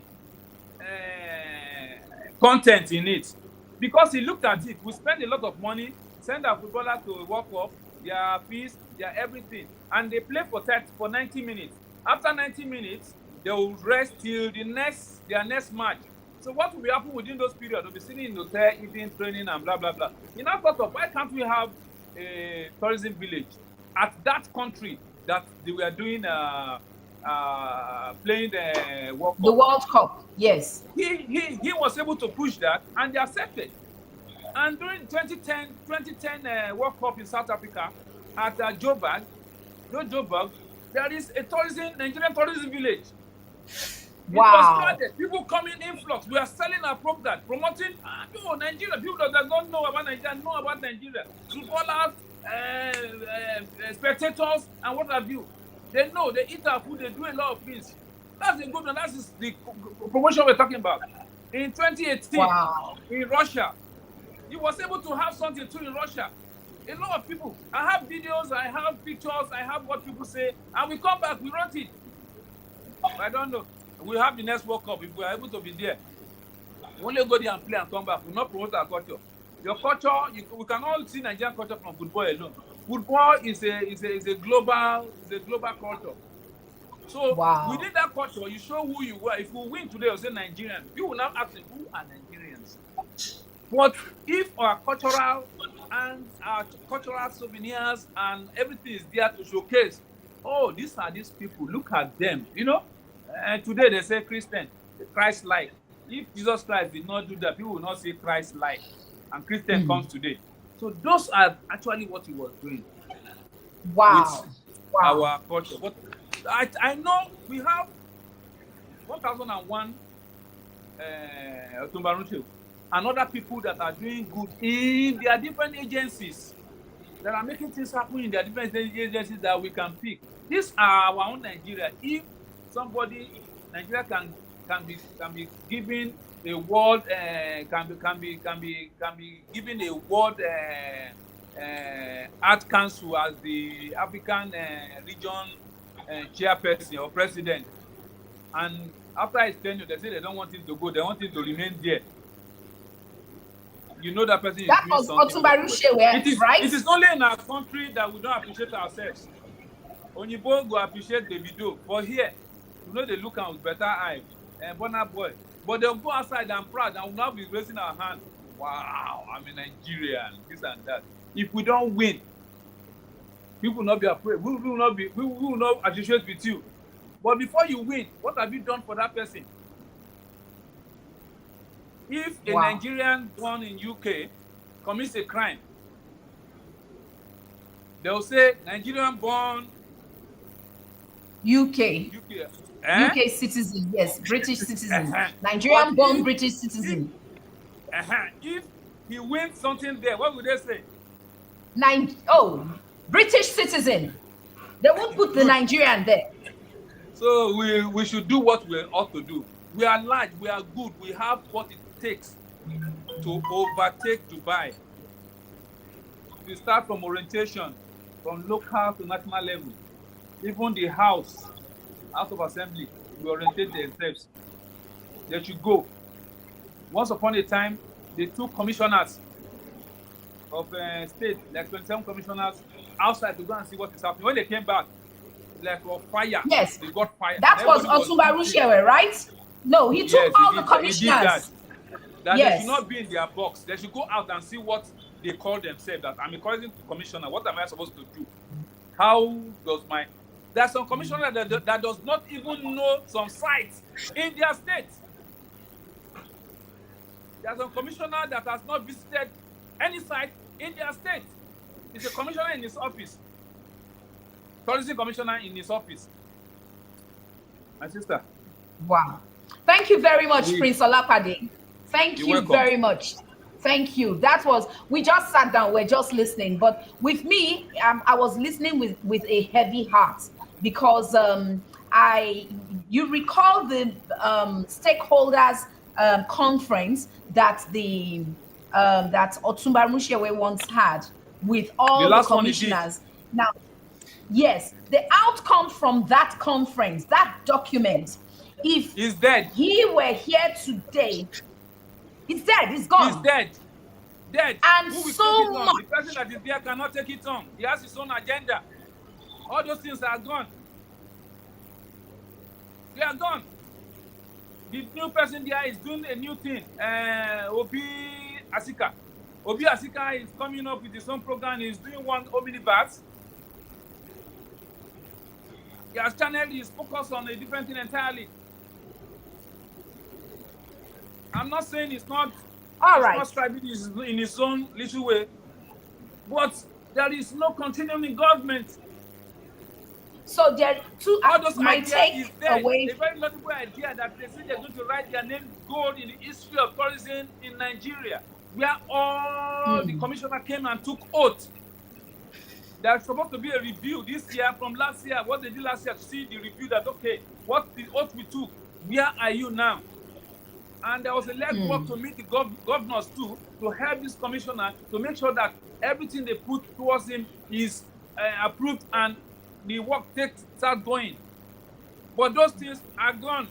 content in it, because he looked at it. We spend a lot of money, send our footballers to World Cup, their fees, their everything, and they play for 90 minutes. After 90 minutes, they will rest till their next match. So what will happen within those periods? They'll be sitting in the hotel, eating, training, and blah blah blah. You know, thought of why can't we have a tourism village at that country that they were doing playing the World Cup? The World Cup, yes. He was able to push that, and they accepted. And during 2010 World Cup in South Africa at Joburg, there is a Nigerian tourism village. It was Wow. started. People coming influx. We are selling our product, promoting Nigeria. People that does not know about Nigeria know about Nigeria. Footballers, spectators, and what have you. They know, they eat our food, they do a lot of things. That's a good one. That's the promotion we're talking about. In 2018, Wow. in Russia, he was able to have something too in Russia. A lot of people. I have videos, I have pictures, I have what people say, and we come back, we wrote it. I don't know. We'll have the next World Cup if we are able to be there. We only go there and play and come back. We'll not promote our culture. Your culture, we can all see Nigerian culture from football alone. Football is a global culture. So Wow. within that culture, you show who you are. If we win today, you'll say Nigerian. You will now ask them, who are Nigerians? But if our cultural souvenirs and everything is there to showcase, oh, these are these people, look at them, And today they say Christian, Christ-like. If Jesus Christ did not do that, people will not say Christ-like. And Christian comes today. So those are actually what he was doing. Wow. With our culture. But I know we have 1001 Otumba Arunshewe and other people that are doing good in their different agencies, that are making things happen in their different agencies that we can pick. These are our own Nigeria. If Nigeria can be given a world can be given a world art council as the African region chairperson or president, and after his tenure they say they don't want him to go, they want him to remain there. You know that person is That doing was something. Otumba Arunshewe, right? It is only in our country that we don't appreciate ourselves. Onyibo go appreciate Davido, but here, they look at with better eye. Burna Boy, but they'll go outside and proud and will now be raising our hand. Wow, I'm a Nigerian, this and that. If we don't win, people will not be afraid. We will not associate with you. But before you win, what have you done for that person? If a Nigerian born in UK commits a crime, they'll say Nigerian born UK citizen, yes, British citizen. Nigerian born British citizen. If he wins something there, what would they say? British citizen. They won't put the Nigerian there. So we should do what we ought to do. We are large, we are good, we have what it takes to overtake Dubai. We start from orientation, from local to national level. Even the House of Assembly, we orientate themselves. They should go. Once upon a time, they took commissioners of state, like 27 commissioners, outside to go and see what is happening. When they came back, like on fire. Yes. They got fired. That was Otumba Rushewe, right? No, he took all the commissioners. That they should not be in their box. They should go out and see what they call themselves. That I'm encouraging commissioner. What am I supposed to do? How does my... There's some commissioner that does not even know some sites in their state. There's some commissioner that has not visited any site in their state. It's a commissioner in his office. Tourism commissioner in his office. My sister. Wow. Thank you very much, Prince Olapade. Thank you welcome. very much. Thank you. That was, we just sat down, we're just listening. But with me, I was listening with a heavy heart because you recall the stakeholders conference that that Otumba Rushewe once had with all the commissioners. Now, yes, the outcome from that conference, that document, if he's dead, he were here today, he's dead, he's gone. He's dead. Dead. And so much. The person that is there cannot take it on. He has his own agenda. All those things are gone. They are gone. The new person there is doing a new thing. Obi Asika. Obi Asika is coming up with his own program. He's doing one omnibus. He has channeled his focus on a different thing entirely. I'm not saying it's not striving in his own little way, but there is no continuum in government. So there two all those my take away. A very laudable idea that they say they're going to write their name gold in the history of tourism in Nigeria, where all the commissioner came and took oath. There's supposed to be a review this year from last year, what they did last year, to see the review that, okay, what the oath we took, where are you now? And there was a legwork to meet the governors too, to help this commissioner to make sure that everything they put towards him is approved and the work starts going. But those things are gone.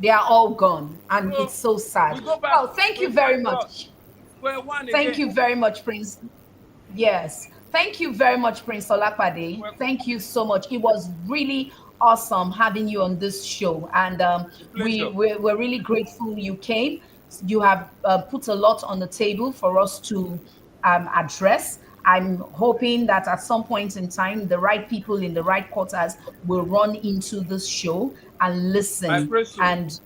They are all gone, and so, it's so sad. Oh, thank you very much. Thank you very much, Prince. Yes. Thank you very much, Prince Olapade. Thank you so much. It was really awesome having you on this show, and we're really grateful you came. You have put a lot on the table for us to address. I'm hoping that at some point in time, the right people in the right quarters will run into this show and listen. And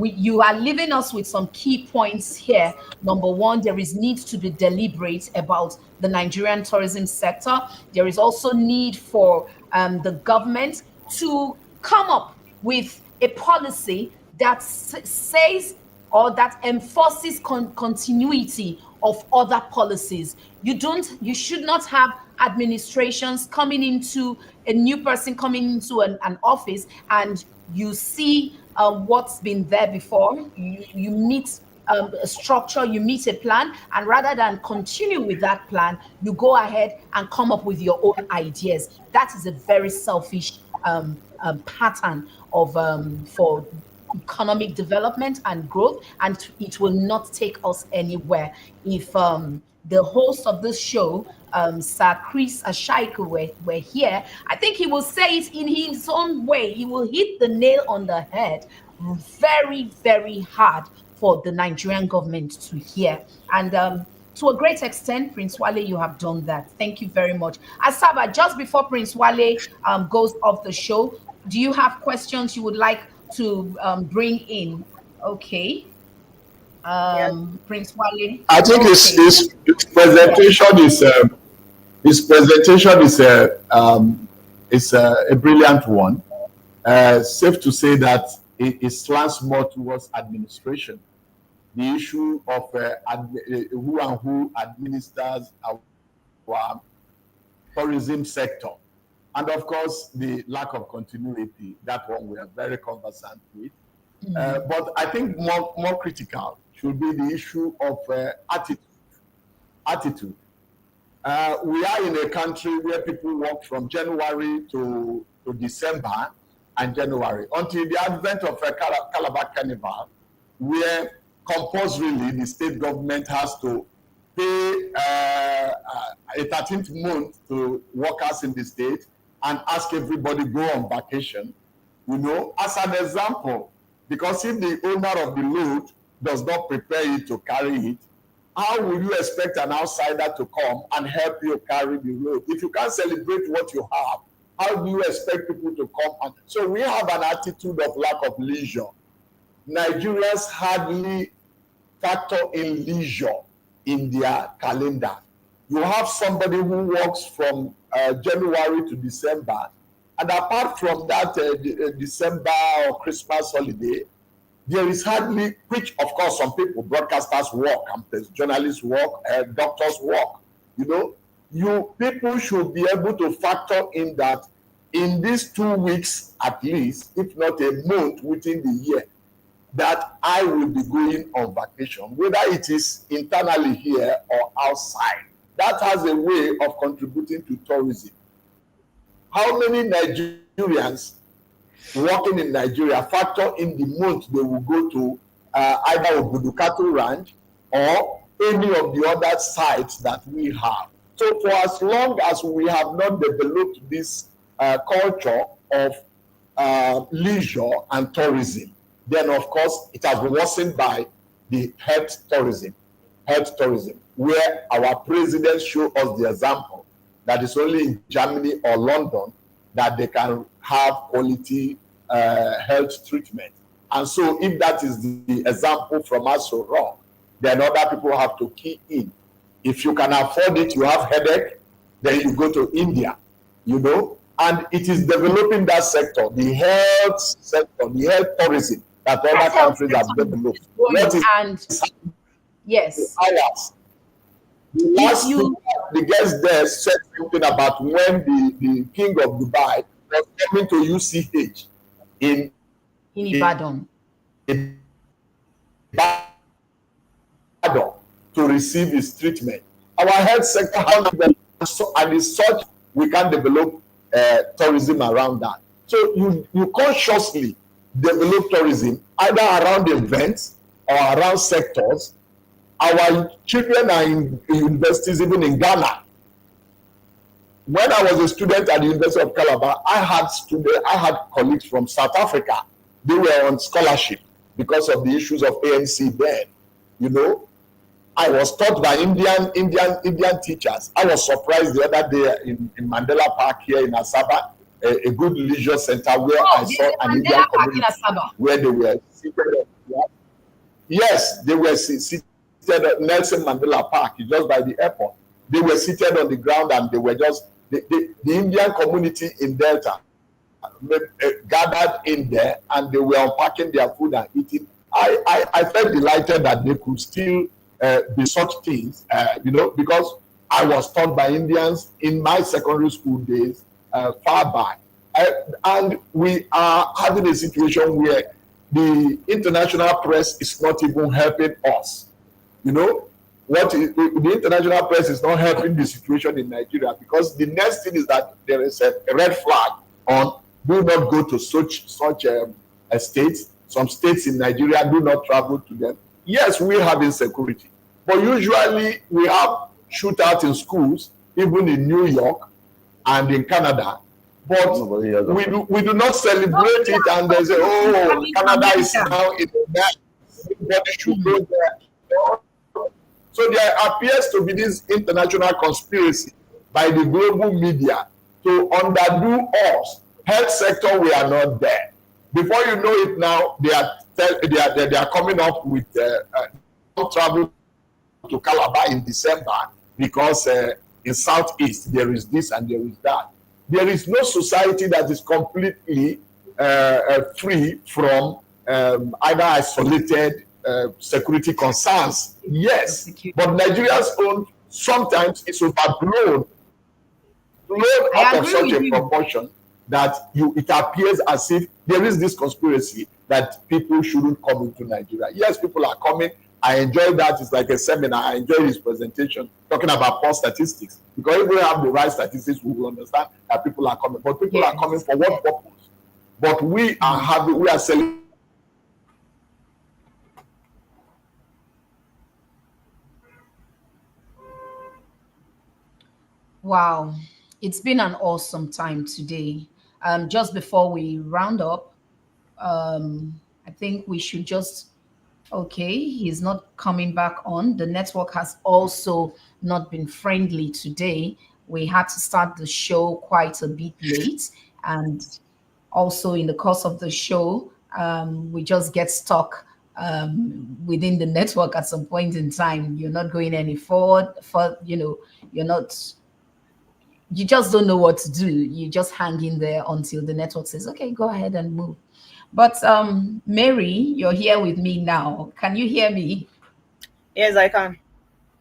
you are leaving us with some key points here. Number one, there is need to be deliberate about the Nigerian tourism sector. There is also need for the government to come up with a policy that says or that enforces continuity of other policies. You should not have administrations coming into a new person coming into an office and you see what's been there before. You meet a structure, you meet a plan, and rather than continue with that plan, you go ahead and come up with your own ideas. That is a very selfish pattern of for economic development and growth, and it will not take us anywhere. If the host of this show, Sir Chris Ashaiku, were here, I think he will say it in his own way. He will hit the nail on the head very, very hard for the Nigerian government to hear. And to a great extent, Prince Wale, you have done that. Thank you very much. Asaba, just before Prince Wale goes off the show, do you have questions you would like to bring in? Okay. Prince Wale. I think his presentation is a brilliant one. Safe to say that it slants more towards administration. The issue of who administers our tourism sector. And of course, the lack of continuity, that one we are very conversant with. But I think more critical should be the issue of attitude. We are in a country where people work from January to December and January until the advent of a Calabar Carnival, where compulsorily the state government has to pay a 13th month to workers in the state and ask everybody go on vacation, you know, as an example. Because if the owner of the load does not prepare it to carry it, how will you expect an outsider to come and help you carry the load? If you can't celebrate what you have, how do you expect people to come? And so we have an attitude of lack of leisure. Nigerians hardly factor in leisure in their calendar. You have somebody who works from January to December, and apart from that December or Christmas holiday, there is hardly, which of course some people, broadcasters work, journalists work, doctors work. You know, people should be able to factor in that in these 2 weeks at least, if not a month within the year, that I will be going on vacation, whether it is internally here or outside. That has a way of contributing to tourism. How many Nigerians working in Nigeria factor in the month they will go to either Obudu Cattle Ranch or any of the other sites that we have? So for as long as we have not developed this culture of leisure and tourism, then of course it has been worsened by the health tourism, where our presidents show us the example that it's only in Germany or London that they can have quality health treatment. And so if that is the example from Aso Rock, then other people have to key in. If you can afford it, you have headache, then you go to India, you know, and it is developing that sector, the health sector, the health tourism that other countries have developed. Yes. The guest there said something about when the king of Dubai was coming to UCH in Ibadan. To receive his treatment. Our health sector has developed, and as such, we can develop tourism around that. So you consciously develop tourism either around events or around sectors. Our children are in universities, even in Ghana. When I was a student at the University of Calabar, I had colleagues from South Africa. They were on scholarship because of the issues of ANC then. You know, I was taught by Indian teachers. I was surprised the other day in Mandela Park here in Asaba, a good leisure center where I saw an Indian community where they were seated. Yes, they were seated at Nelson Mandela Park, just by the airport. They were seated on the ground and they were just, the Indian community in Delta gathered in there and they were unpacking their food and eating. I felt delighted that they could still be such things, you know, because I was taught by Indians in my secondary school days far back. And we are having a situation where the international press is not even helping us. You know, the international press is not helping the situation in Nigeria, because the next thing is that there is a red flag on do not go to such states. Some states in Nigeria, do not travel to them. Yes, we have insecurity, but usually we have shootouts in schools, even in New York and in Canada. But we do not celebrate it, and they say, oh, Canada is now in the net. Everybody should go there. So there appears to be this international conspiracy by the global media to underdo us. Health sector, we are not there. Before you know it now, they are coming up with travel to Calabar in December because in Southeast there is this and there is that. There is no society that is completely free from either isolated security concerns. Yes, but Nigeria's own sometimes is overblown blown I out of agree such with a you. proportion that it appears as if there is this conspiracy that people shouldn't come into Nigeria. Yes, people are coming. I enjoy that. It's like a seminar. I enjoy his presentation talking about poor statistics, because if we have the right statistics, we will understand that people are coming. But people are coming for what purpose? But we are selling. Wow, it's been an awesome time today. Just before we round up, I think we should just, okay, he's not coming back on. The network has also not been friendly today. We had to start the show quite a bit late, and also in the course of the show, we just get stuck within the network at some point in time. You're not going any forward, you're not, you just don't know what to do. You just hang in there until the network says, okay, go ahead and move. But Mary, you're here with me now. Can you hear me? Yes, I can.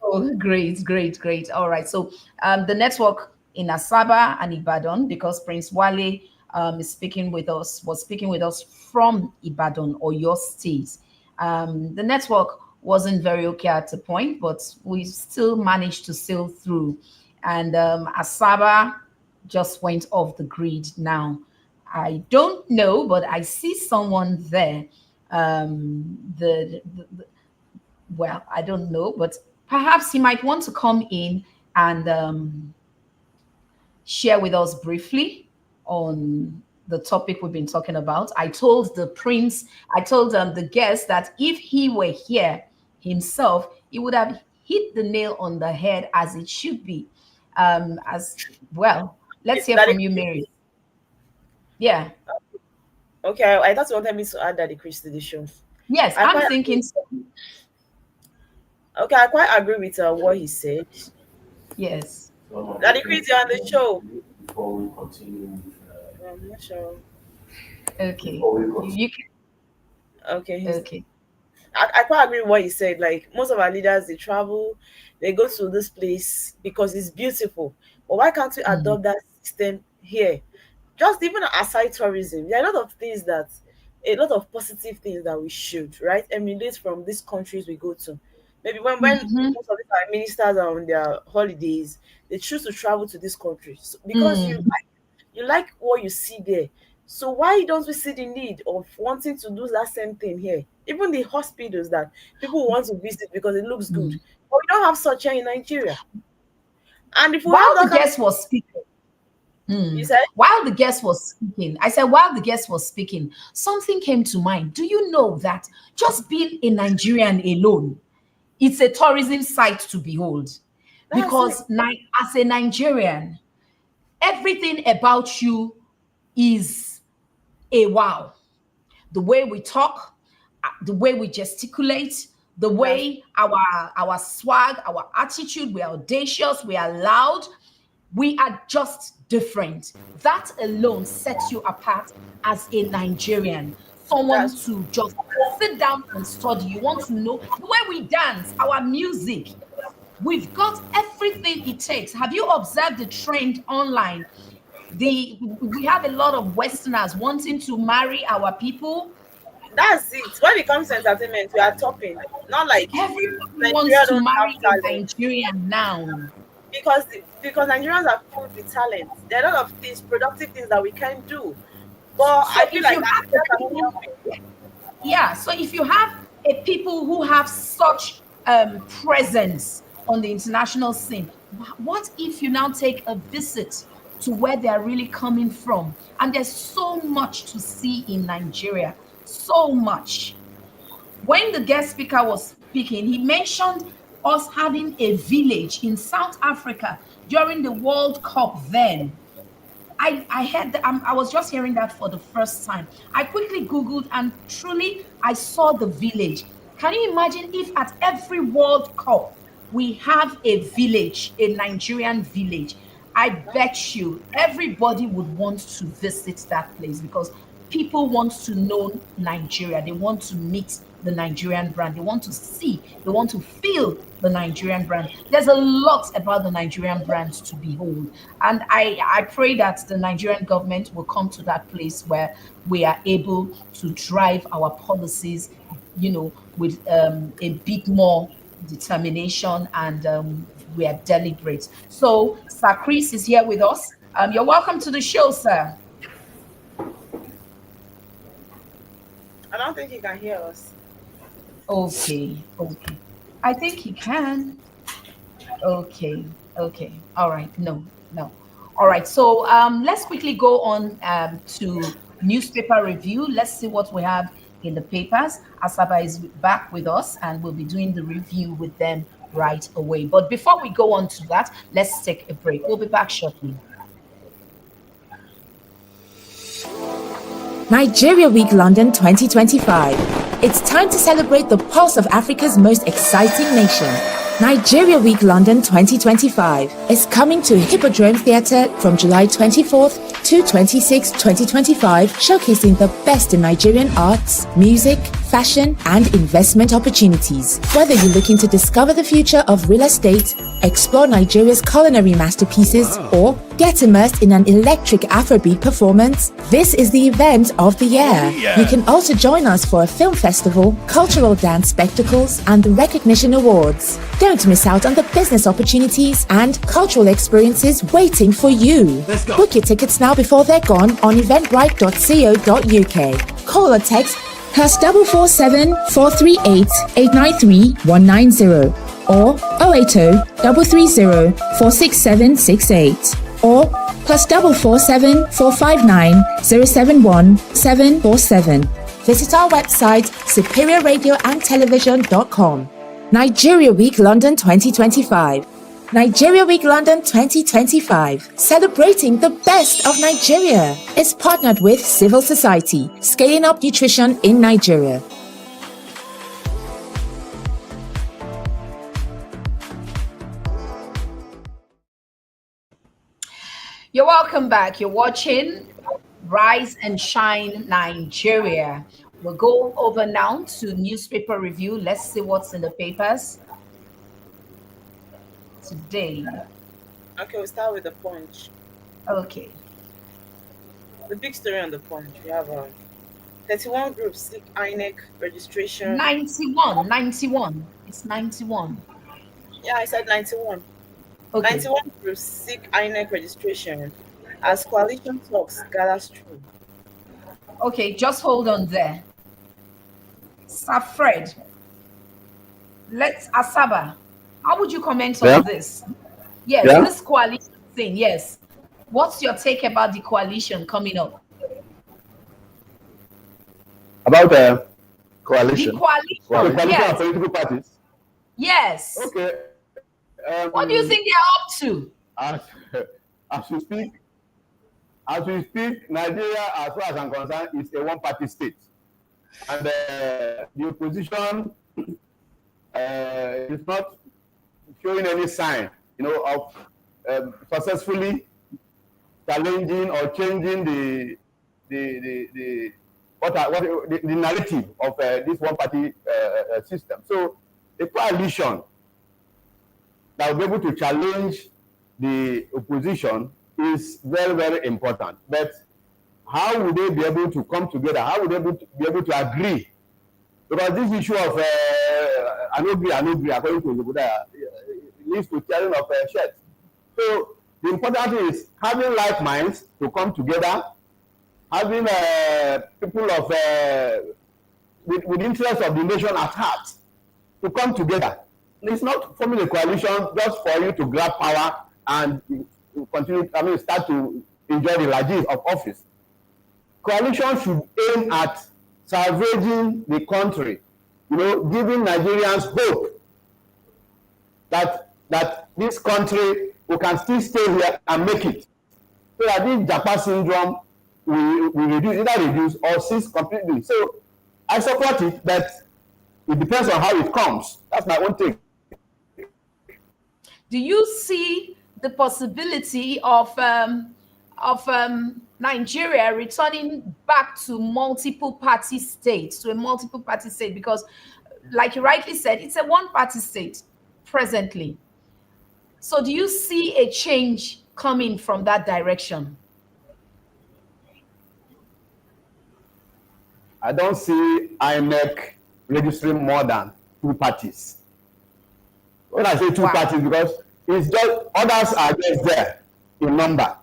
Oh, great, great, great. All right. So the network in Asaba and Ibadan, because Prince Wale was speaking with us from Ibadan or your state. The network wasn't very okay at a point, but we still managed to sail through. And Asaba just went off the grid now. I don't know, but I see someone there. Well, I don't know, but perhaps he might want to come in and share with us briefly on the topic we've been talking about. I told the guest that if he were here himself, he would have hit the nail on the head as it should be. As well, let's hear from you, Mary. Yeah. Okay, I thought you wanted me to add that decrease to the show. Yes, I'm thinking so. Okay, I quite agree with what he said. Yes. That decrease you on the show. Before we continue, I'm not sure. Okay. You can. Okay. Okay. I quite agree with what he said. Like, most of our leaders, they travel, they go to this place because it's beautiful. But why can't we adopt that system here? Just even aside tourism, there are a lot of positive things that we should, right, emulate from these countries we go to. Maybe when most of our ministers are on their holidays, they choose to travel to these countries because you like what you see there. So why don't we see the need of wanting to do that same thing here? Even the hospitals that people want to visit because it looks good, but we don't have such here in Nigeria. And if we while the guest was speaking, you said while the guest was speaking, I said while the guest was speaking, something came to mind. Do you know that just being a Nigerian alone, it's a tourism site to behold? Because as a Nigerian, everything about you is a wow. The way we talk, the way we gesticulate, the way our swag, our attitude, we are audacious, we are loud, we are just different. That alone sets you apart as a Nigerian. Someone to just sit down and study. You want to know the way we dance, our music. We've got everything it takes. Have you observed the trend online? We have a lot of Westerners wanting to marry our people. That's it. When it comes to entertainment, we are topping. Not like everybody wants to marry a Nigerian now. Because Nigerians are full with talent. There are a lot of things, productive things that we can do. But so I feel like so if you have a people who have such presence on the international scene, what if you now take a visit to where they're really coming from? And there's so much to see in Nigeria, so much. When the guest speaker was speaking, he mentioned us having a village in South Africa during the World Cup then. I heard that, I was just hearing that for the first time. I quickly Googled and truly I saw the village. Can you imagine if at every World Cup we have a village, a Nigerian village? I bet you everybody would want to visit that place because people want to know Nigeria. They want to meet the Nigerian brand. They want to see, they want to feel the Nigerian brand. There's a lot about the Nigerian brand to behold. And I pray that the Nigerian government will come to that place where we are able to drive our policies, with a bit more determination, and we are deliberate. So Sir Chris is here with us. You're welcome to the show, sir. I don't think he can hear us. Okay. I think he can. Okay. All right. No. All right. So let's quickly go on to newspaper review. Let's see what we have in the papers. Asaba is back with us, and we'll be doing the review with them right away. But before we go on to that, let's take a break. We'll be back shortly. Nigeria Week London 2025. It's time to celebrate the pulse of Africa's most exciting nation. Nigeria Week London 2025 is coming to Hippodrome Theatre from July 24th to 26, 2025, showcasing the best in Nigerian arts, music, fashion, and investment opportunities. Whether you're looking to discover the future of real estate, explore Nigeria's culinary masterpieces, or get immersed in an electric Afrobeat performance, this is the event of the year. You can also join us for a film festival, cultural dance spectacles, and the recognition awards. Don't miss out on the business opportunities and cultural experiences waiting for you. Book your tickets now before they're gone on eventbrite.co.uk. Call or text +447 438 893 190 or 080 330 46768 or +447 459 071 747. Visit our website superiorradioandtelevision.com. Nigeria Week London 2025. Nigeria Week London 2025, celebrating the best of Nigeria, is partnered with Civil Society, scaling up nutrition in Nigeria. You're welcome back. You're watching Rise and Shine Nigeria. We'll go over now to newspaper review. Let's see what's in the papers today. Okay, we'll start with the Punch. Okay. The big story on the Punch. We have 31 groups seek INEC registration. 91. It's 91. Yeah, I said 91. Okay. 91 groups seek INEC registration as coalition talks gather through. Okay, just hold on there. Sir Fred, let's Asaba. How would you comment on this? Yes, this coalition thing. Yes. What's your take about the coalition coming up? About Coalition. The coalition. coalition Yes. of political parties. Yes. Okay. What do you think they're up to? As we speak, Nigeria, as far as I'm concerned, is a one-party state, and the opposition is not showing any sign, of successfully challenging or changing the narrative of this one-party system. So, a coalition that will be able to challenge the opposition is very, very important. But how would they be able to come together? How would they be able to agree? Because this issue of an agree, according to Yoguda, leads to tearing of shirts. So the important thing is having like minds to come together, having people of with interest of the nation at heart to come together. It's not forming a coalition just for you to grab power and continue, start to enjoy the largesse of office. Coalition should aim at salvaging the country, giving Nigerians hope that this country, we can still stay here and make it. So that this Japa syndrome will reduce or cease completely. So I support it, but it depends on how it comes. That's my own take. Do you see the possibility of Nigeria returning back to multiple party states, to a multiple party state, because like you rightly said, it's a one party state presently. So do you see a change coming from that direction? I don't see INEC registering more than 2 parties. When I say 2 parties, because it's just others are just there in number.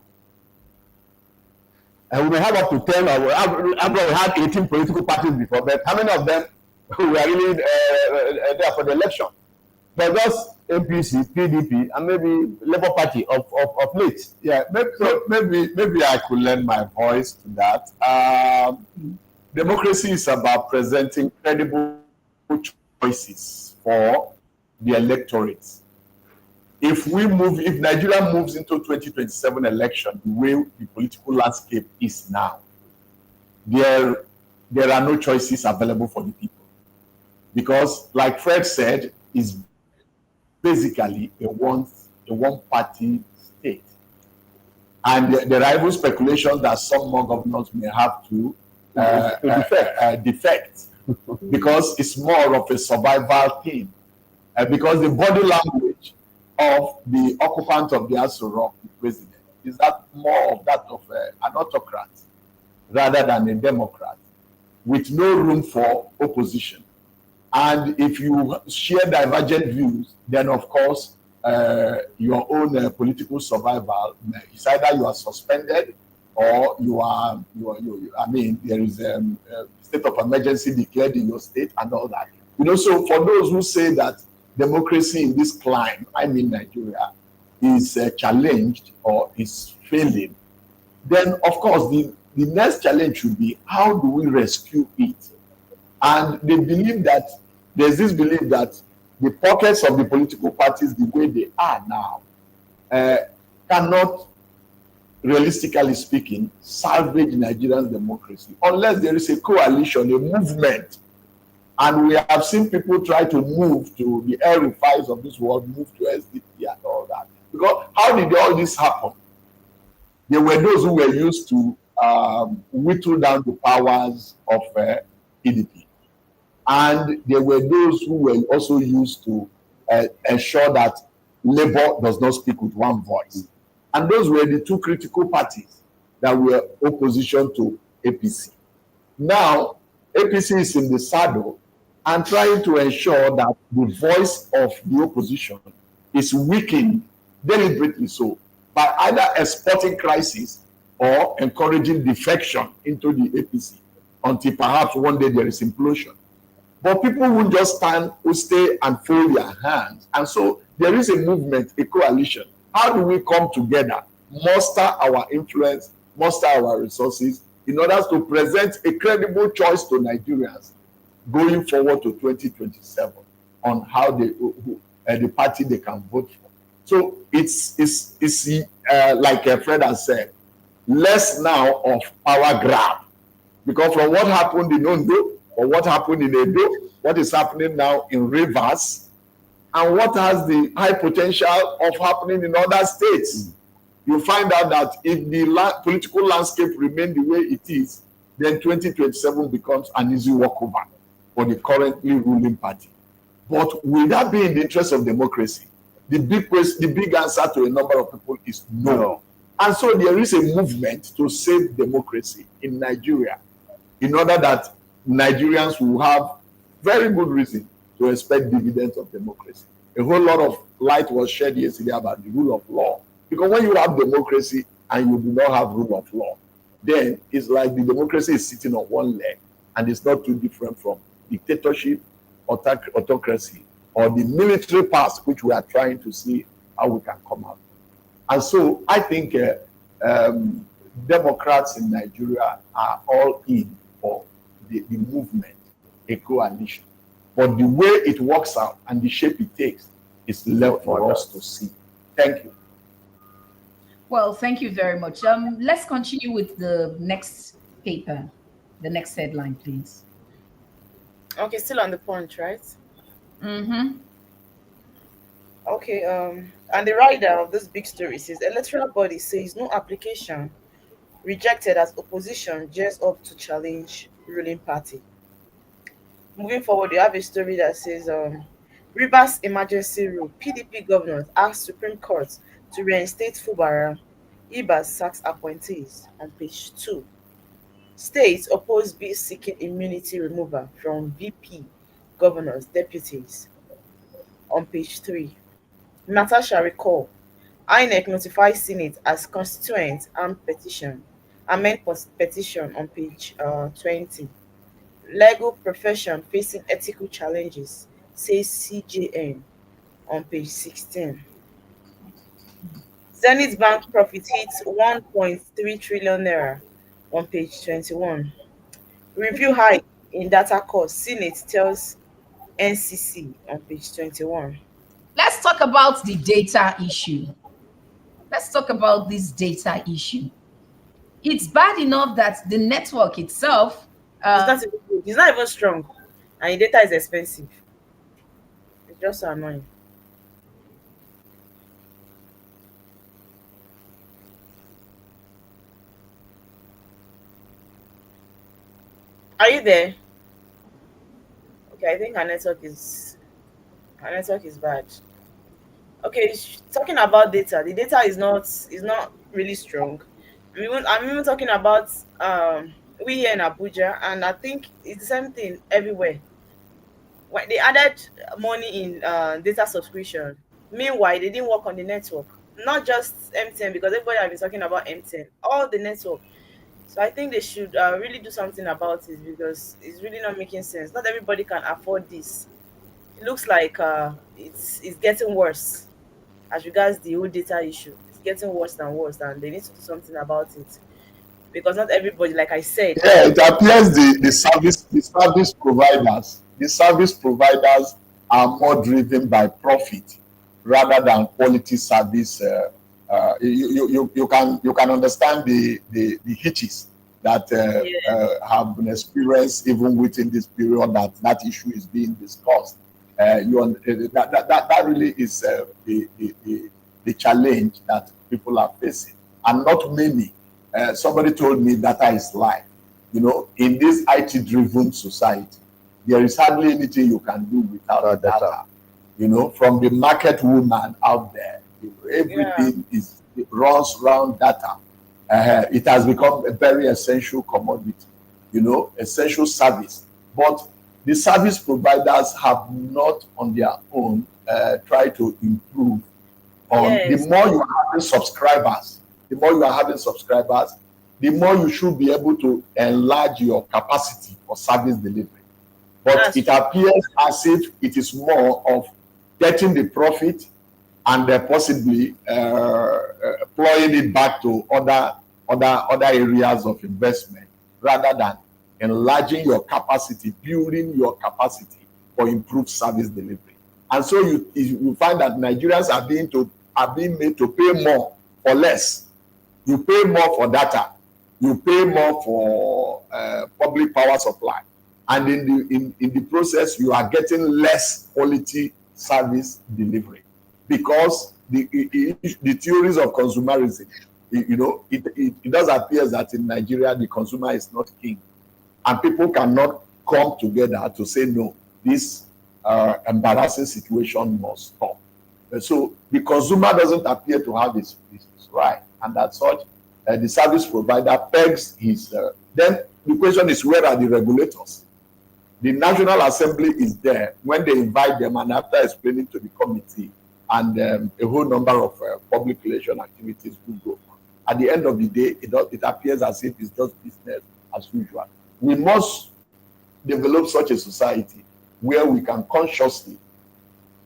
And we may have up to 10, or we had 18 political parties before, but how many of them were really there for the election? But just APC, PDP, and maybe Labour Party of late. Yeah, maybe I could lend my voice to that. Democracy is about presenting credible choices for the electorate. If Nigeria moves into 2027 election the way the political landscape is now, there are no choices available for the people. Because, like Fred said, it's basically a one-party state. And there are even speculations that some more governors may have to defect because it's more of a survival thing. Because the body language of the occupant of the Aso Rock, the president, is that more of that of an autocrat rather than a democrat, with no room for opposition. And if you share divergent views, then of course your own political survival is either you are suspended or there is a state of emergency declared in your state and all that. So for those who say that democracy in this climate, Nigeria, is challenged or is failing, then of course the next challenge should be, how do we rescue it? And there's this belief that the pockets of the political parties, the way they are now, cannot, realistically speaking, salvage Nigerian democracy unless there is a coalition, a movement. And we have seen people try to move to the El-Rufais of this world, move to SDP and all that. Because how did all this happen? There were those who were used to whittle down the powers of PDP. And there were those who were also used to ensure that Labour does not speak with one voice. And those were the 2 critical parties that were opposition to APC. Now, APC is in the saddle and trying to ensure that the voice of the opposition is weakened, deliberately so, by either exporting crisis or encouraging defection into the APC until perhaps one day there is implosion. But people won't just stay and fold their hands. And so there is a movement, a coalition. How do we come together, muster our influence, muster our resources in order to present a credible choice to Nigerians going forward to 2027 on how the party they can vote for? So it's like Fred has said, less now of power grab. Because from what happened in Ondo, or what happened in Edo, what is happening now in Rivers, and what has the high potential of happening in other states. You find out that if the political landscape remains the way it is, then 2027 becomes an easy walkover for the currently ruling party. But will that be in the interest of democracy? The big answer to a number of people is no. And so there is a movement to save democracy in Nigeria in order that Nigerians will have very good reason to expect dividends of democracy. A whole lot of light was shed yesterday about the rule of law. Because when you have democracy and you do not have rule of law, then it's like the democracy is sitting on one leg, and it's not too different from dictatorship, autocracy, or the military past, which we are trying to see how we can come out. And so I think Democrats in Nigeria are all in for the movement, a coalition. But the way it works out and the shape it takes is left for us to see. Thank you. Well, thank you very much. Let's continue with the next paper, the next headline, please. Okay, still on the Punch, right? Mm-hmm. Okay, and the writer of this big story says electoral body says no application rejected as opposition gears up to challenge ruling party. Moving forward, you have a story that says Rivers emergency rule. PDP governors ask Supreme Court to reinstate Fubara. Ibas sacks appointees on page 2. States oppose bill seeking immunity removal from VP governors, deputies on page 3. Natasha recall. INEC notifies Senate as constituent and petition. Petition on page 20. Legal profession facing ethical challenges, says CJN on page 16. Zenith Bank profit hits 1.3 trillion naira on page 21. Review high in data cost, Senate tells NCC on page 21. Let's talk about the data issue. Let's talk about this data issue. It's bad enough that the network itself It's not even strong, and the data is expensive. It's just so annoying. Are you there? Okay, I think our network is bad. Okay, talking about data, the data is not really strong. I'm even talking about we here in Abuja, and I think it's the same thing everywhere. When they added money in data subscription, meanwhile they didn't work on the network. Not just MTN, because everybody has been talking about MTN, all the network. So I think they should really do something about it, because it's really not making sense. Not everybody can afford this. It looks like it's getting worse as regards the whole data issue. It's getting worse and worse, and they need to do something about it, because not everybody, like I said. Yeah, it appears the service providers are more driven by profit rather than quality service. You can understand the hitches that have been experienced even within this period that issue is being discussed. That really is the challenge that people are facing, and not many. Somebody told me data is life. In this IT-driven society, there is hardly anything you can do without data. From the market woman out there, everything it runs around data. It has become a very essential commodity, essential service. But the service providers have not on their own tried to improve on. The more you are having subscribers, the more you should be able to enlarge your capacity for service delivery. But it appears as if it is more of getting the profit and possibly plowing it back to other areas of investment, rather than enlarging your capacity, building your capacity for improved service delivery. And so you find that Nigerians are being made to pay more for less. You pay more for data, you pay more for public power supply, and in the process you are getting less quality service delivery, because the theories of consumerism, it does appear that in Nigeria the consumer is not king, and people cannot come together to say no, this embarrassing situation must stop. So the consumer doesn't appear to have his right, and as such, the service provider pegs his. Then the question is, where are the regulators? The National Assembly is there when they invite them, and after explaining to the committee and a whole number of public relation activities will go on. At the end of the day, it appears as if it's just business as usual. We must develop such a society where we can consciously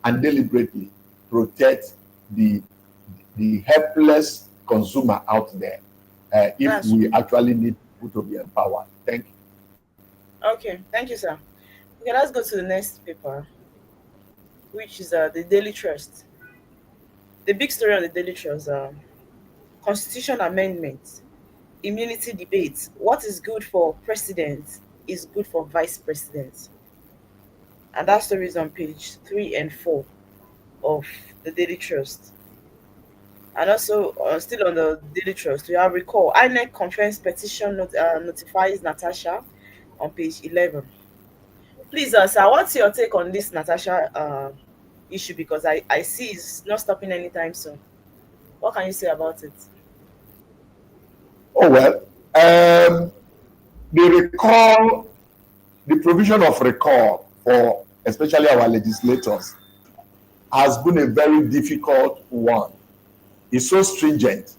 and deliberately protect the helpless consumer out there, if we actually need people to be empowered. Thank you. Okay, thank you, sir. Okay, let's go to the next paper, which is the Daily Trust. The big story on the Daily Trust: Constitution amendment, immunity debate. What is good for president is good for vice president, and that story is on page 3 and 4 of the Daily Trust. And also, still on the Daily Trust, we have recall INEC conference petition notifies Natasha on page 11. Please, sir, what's your take on this Natasha issue? Because I see it's not stopping anytime soon. What can you say about it? Oh, well, the provision of recall for especially our legislators has been a very difficult one. It's so stringent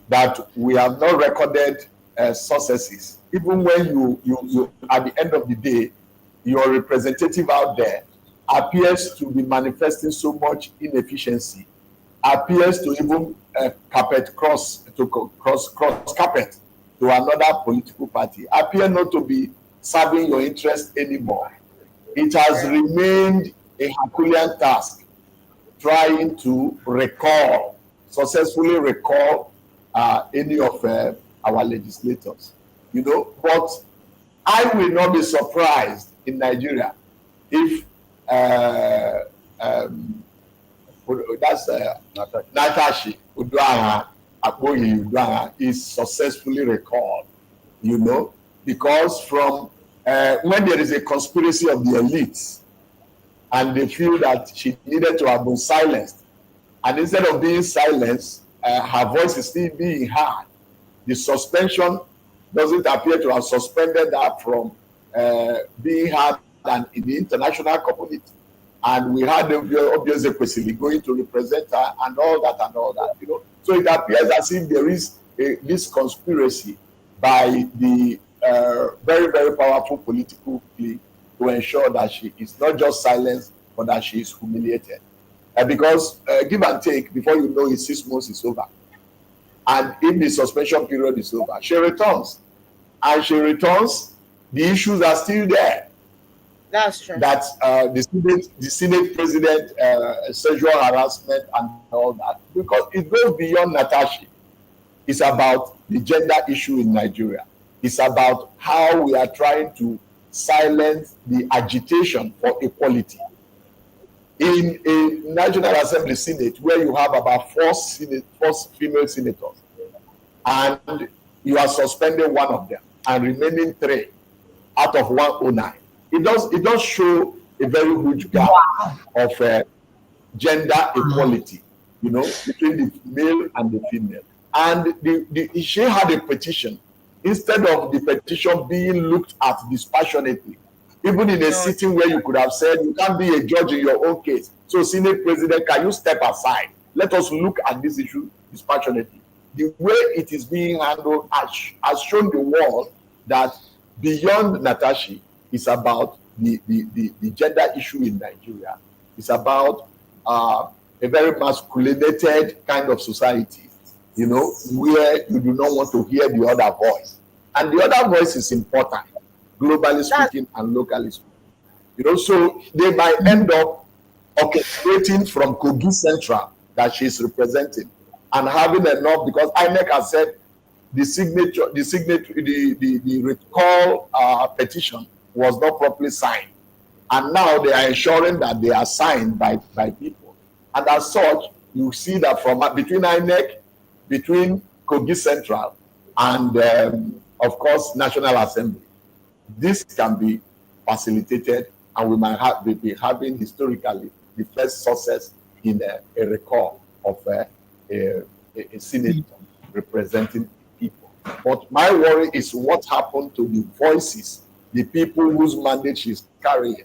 that we have not recorded successes. Even when you at the end of the day, your representative out there appears to be manifesting so much inefficiency, appears to even cross carpet to another political party, appear not to be serving your interest anymore. It has remained a Herculean task trying to successfully recall any of our legislators. But I will not be surprised in Nigeria if that's Natashi Uduaghan Akpoyi Uduaghan is successfully recalled, because from when there is a conspiracy of the elites and they feel that she needed to have been silenced, and instead of being silenced, her voice is still being heard. The suspension doesn't appear to have suspended her from being heard in the international community. And we had obviously Kwesili going to represent her and all that. So it appears as if there is this conspiracy by the very, very powerful political clique to ensure that she is not just silenced, but that she is humiliated. Because give and take, before you know it, 6 months is over. And if the suspension period is over, she returns. And she returns, the issues are still there. That's true. That the Senate president, sexual harassment and all that, because it goes beyond Natasha. It's about the gender issue in Nigeria. It's about how we are trying to silence the agitation for equality. In a National Assembly Senate where you have about four female senators, and you are suspending one of them and remaining 3 out of 109. It does show a very huge gap of gender equality, between the male and the female. And she had a petition. Instead of the petition being looked at dispassionately, even in a sitting where you could have said, you can't be a judge in your own case. So, Senate President, can you step aside? Let us look at this issue dispassionately. The way it is being handled has shown the world that beyond Natasha, it's about the gender issue in Nigeria. It's about a very masculinated kind of society, where you do not want to hear the other voice. And the other voice is important, globally speaking and locally speaking. So they might end up orchestrating from Kogi Central that she's representing and having enough, because INEC has said the recall petition was not properly signed. And now they are ensuring that they are signed by people. And as such, you see that from between INEC, between Kogi Central, and of course, National Assembly, this can be facilitated, and we might be having historically the first success in a recall of a senator representing people. But my worry is what happened to the voices, the people whose mandate she's carrying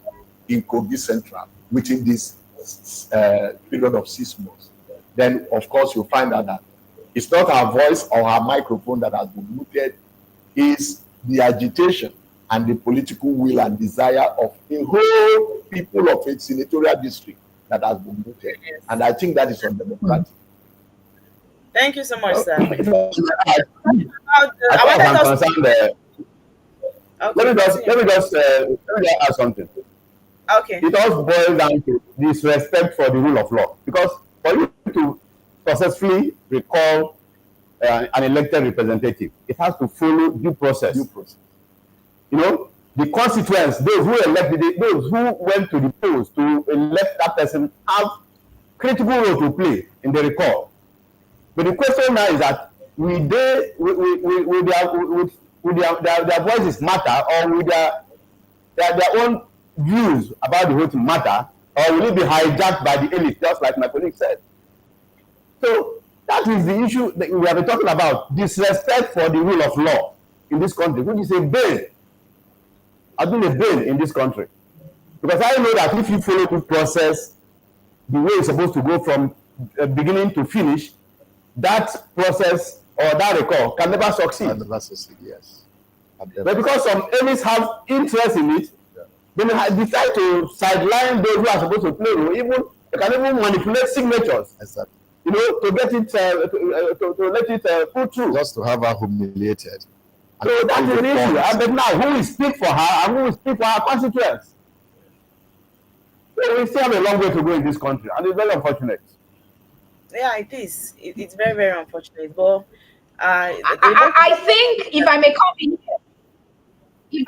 in Kogi Central within this period of 6 months. Then, of course, you'll find out that it's not her voice or her microphone that has been muted, it's the agitation and the political will and desire of the whole people of a senatorial district that has been muted. Yes. And I think that is undemocratic. Thank you so much, sir. Let me just add something. Okay. It all boils down to disrespect for the rule of law. Because for you to successfully recall an elected representative, it has to follow due process. The constituents, those who went to the polls to elect that person, have critical role to play in the recall. But the question now is that will they, will their voices matter, or will their own views about the whole thing matter, or will it be hijacked by the elite, just like my colleague said? So that is the issue that we have been talking about: disrespect for the rule of law in this country, which is a bane. Has been a bane in this country, because I know that if you follow the process the way it's supposed to go from beginning to finish, that process or that record can never succeed. Can never succeed, yes. But because some elites have interest in it, they may decide to sideline those who are supposed to play role. Even they can even manipulate signatures. Exactly. You know, to get it to let it pull through. Just to have her humiliated. So that is the issue. But now, who will speak for her and who will speak for her constituents? So we still have a long way to go in this country, and it's very unfortunate. Yeah, it is. It's very, very unfortunate. But I think if I may come in here, if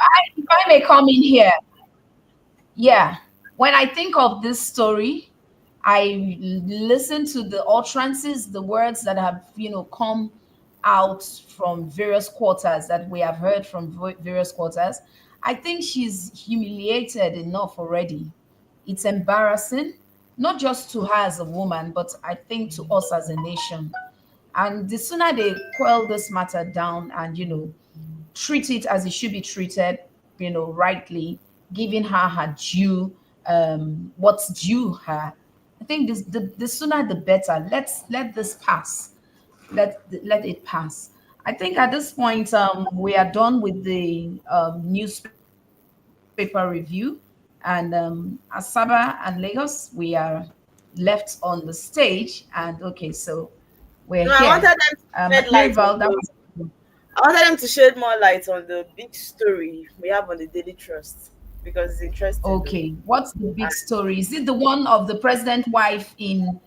I may come in here, yeah. When I think of this story, I listen to the utterances, the words that have come out from various quarters that we have heard from various quarters. I think she's humiliated enough already. It's embarrassing, not just to her as a woman, but I think to us as a nation. And the sooner they quell this matter down and treat it as it should be treated, rightly, giving her due, what's due her. I think the sooner the better. Let this pass. Let it pass. I think at this point we are done with the newspaper review, and Asaba and Lagos, we are left on the stage. And okay, so we're here. I wanted them to shed more light on the big story we have on the Daily Trust, because it's interesting. Okay, what's the big story? Is it the one of the president's wife in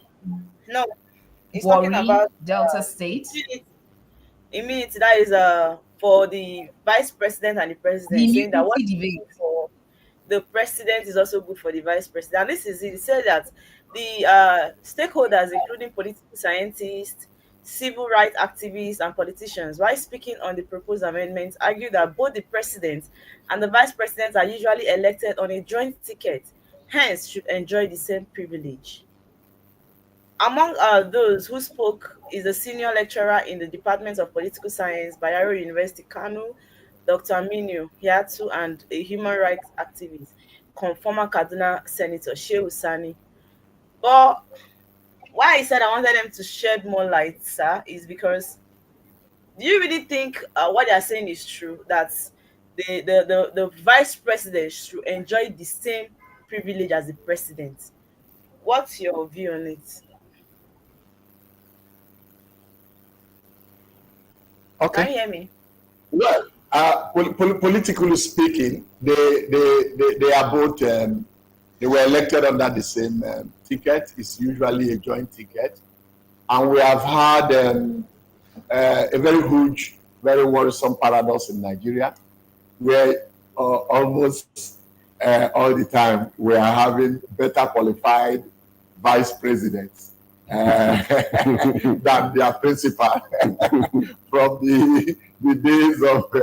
talking about Delta State? Immunity, that is for the vice president and the president, saying that what is good for the president is also good for the vice president. And this is it. It said that the stakeholders, including political scientists, civil rights activists, and politicians, while speaking on the proposed amendments, argue that both the president and the vice president are usually elected on a joint ticket, hence should enjoy the same privilege. Among those who spoke is a senior lecturer in the Department of Political Science, Bayero University, Kano, Dr. Aminu Hiatu, and a human rights activist, former Kaduna Senator Shehu Sani. But why I said I wanted them to shed more light, sir, is because do you really think what they are saying is true, that the vice president should enjoy the same privilege as the president? What's your view on it? Okay. Can you hear me? Well, politically speaking, they are both. They were elected under the same ticket. It's usually a joint ticket, and we have had a very huge, very worrisome paradox in Nigeria, where almost all the time we are having better qualified vice presidents than their principal from the days of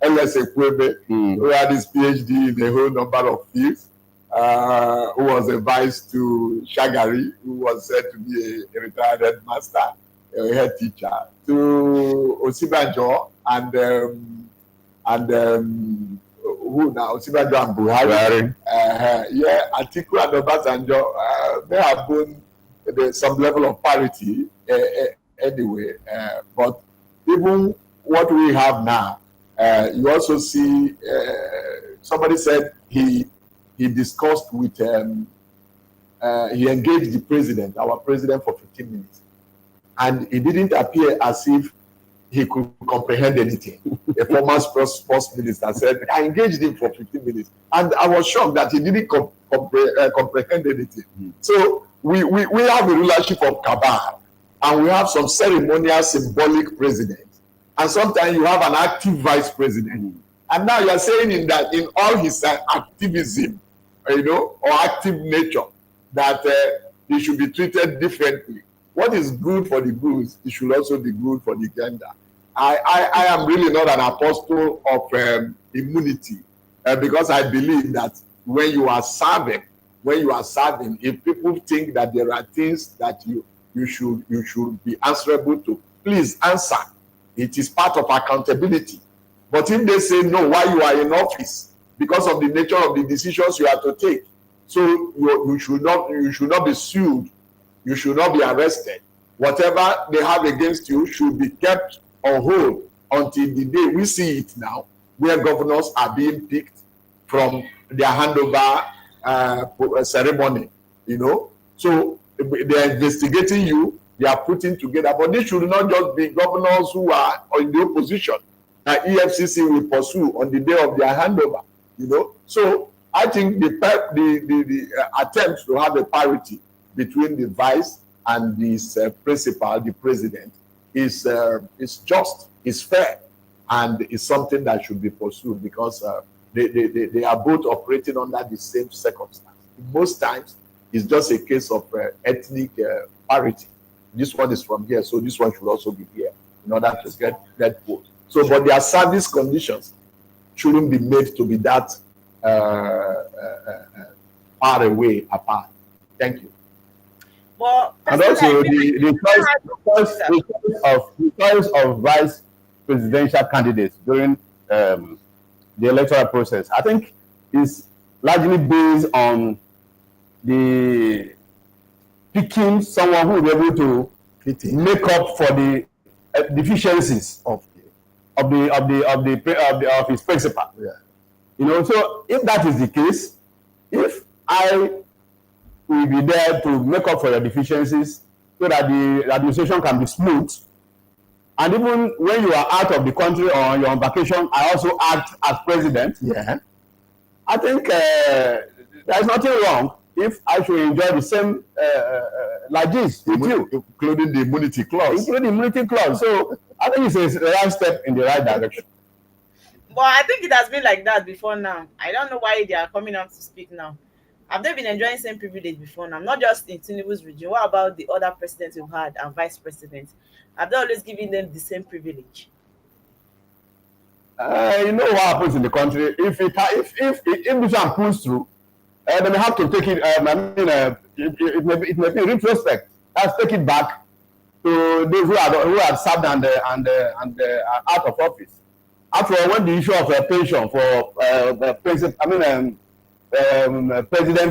L.S. Ekwebe, who had his PhD in a whole number of fields, who was a vice to Shagari, who was said to be a retired headmaster, a head teacher, to Osibanjo and who now? Osibanjo and Buhari. Atiku and Obasanjo, they have been some level of parity anyway. But even what we have now, you also see somebody said he discussed with he engaged the president, our president, for 15 minutes, and it didn't appear as if he could comprehend anything. A former sports minister said, I engaged him for 15 minutes, and I was shocked that he didn't comprehend anything. So we have a rulership of cabal, and we have some ceremonial, symbolic president, and sometimes you have an active vice president. And now you are saying in all his activism, or active nature, that he should be treated differently. what is good for the goose, it should also be good for the gander. I am really not an apostle of immunity, because I believe that when you are serving, if people think that there are things that you should be answerable to, please answer. It is part of accountability. But if they say no while you are in office, because of the nature of the decisions you have to take, so you should not be sued, you should not be arrested. Whatever they have against you should be kept on hold until the day we see it now, where governors are being picked from their handover ceremony, So they are investigating you, they are putting together, but they should not just be governors who are in the opposition that EFCC will pursue on the day of their handover, So I think the attempt to have a parity between the vice and this principal, the president, is just, is fair, and is something that should be pursued, because they are both operating under the same circumstance. Most times, it's just a case of ethnic parity. This one is from here, so this one should also be here in order to get that vote. So, but their service conditions shouldn't be made to be that far away apart. Thank you. Well, And also the choice of vice presidential candidates during the electoral process, I think, is largely based on the picking someone who will be able to make up for the deficiencies of his principal. Yeah. So if that is the case, if I will be there to make up for your deficiencies so that the administration can be smooth, and even when you are out of the country or you're on vacation, I also act as president. Yeah. I think there's nothing wrong if I should enjoy the same like this with you, including the immunity clause. So I think it's a right step in the right direction. But I think it has been like that before now. I don't know why they are coming out to speak now. Have they been enjoying the same privilege before now? Not just in Tinubu's region. What about the other presidents we've had and vice presidents? Have they always given them the same privilege? You know what happens in the country? If this one pulls through, they may have to take it. It may be retrospect. Let's take it back to those who had served and out of office. After all, when the issue of a pension for president,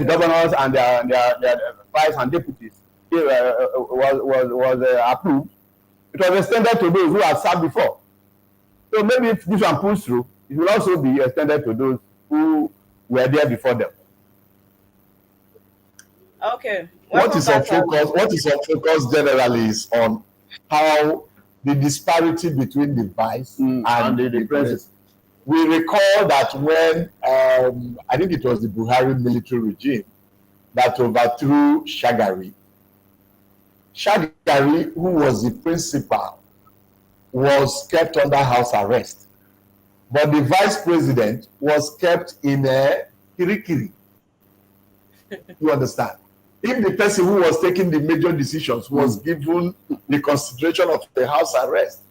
governors, and their vice and deputies was approved, it was extended to those who had served before. So maybe if this one pulls through, it will also be extended to those who were there before them. Okay. What is our focus generally is on how the disparity between the vice and the president. We recall that when I think it was the Buhari military regime that overthrew Shagari. Shagari, who was the principal, was kept under house arrest, but the vice president was kept in a kirikiri. You understand? If the person who was taking the major decisions was given the consideration of the house arrest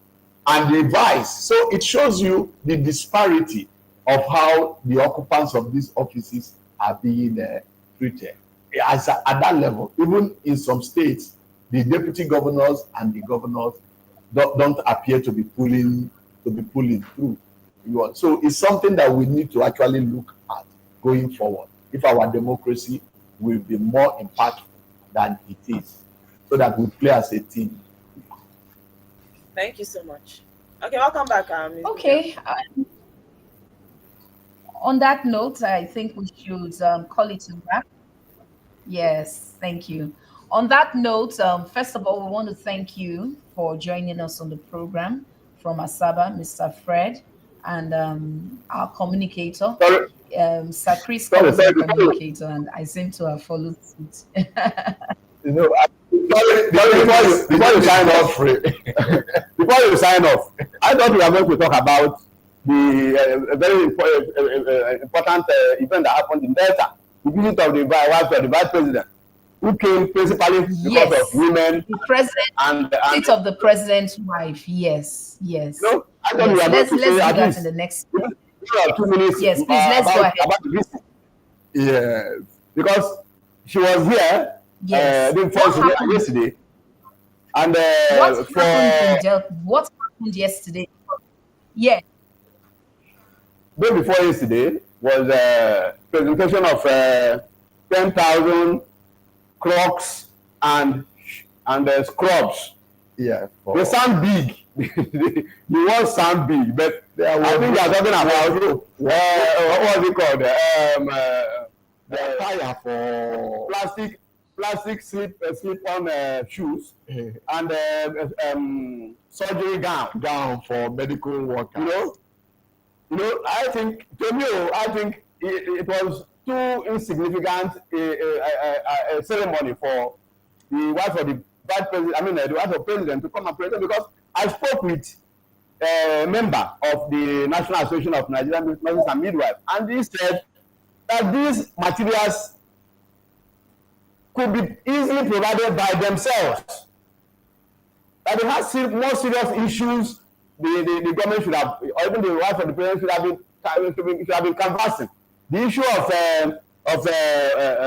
and the vice, so it shows you the disparity of how the occupants of these offices are being treated. At that level, even in some states, the deputy governors and the governors don't appear to be pulling through. So it's something that we need to actually look at going forward. If our democracy will be more impactful than it is, so that we play as a team. Thank you so much. Okay, welcome back. Okay. On that note, I think we should call it a wrap. Yes, thank you. On that note, first of all, we want to thank you for joining us on the program from Asaba, Mr. Fred, and our communicator. Sir Chris, communicator, and I seem to have followed suit. Before you sign off, I thought we were going to talk about the very important event that happened in Delta, the visit of the vice president. who came principally because Yes. of women The president, and seat of the president's wife. Yes, yes. you know, I thought we Yes. are going Let's to do say at that least in the next. 2 minutes Yes, please, let's go ahead. about the visit Yes. because she was here Yes. the What first happened? yesterday, and What for happened in Delta? What happened yesterday? Yeah. day before yesterday was presentation of 10,000 crocs and scrubs. Yeah. They sound big. The words sound big, but I think they are talking about what was it called? The tire for plastic slip-on shoes and surgery gown for medical workers. You know, I think to me, I think it was too insignificant a ceremony for the wife of the vice president. I mean, the wife of president to come and present, because I spoke with a member of the National Association of Nigerian Nurses and Midwives, and he said that these materials could be easily provided by themselves. That they have more serious issues the government should have, or even the wife of the president should have been canvassing. The issue of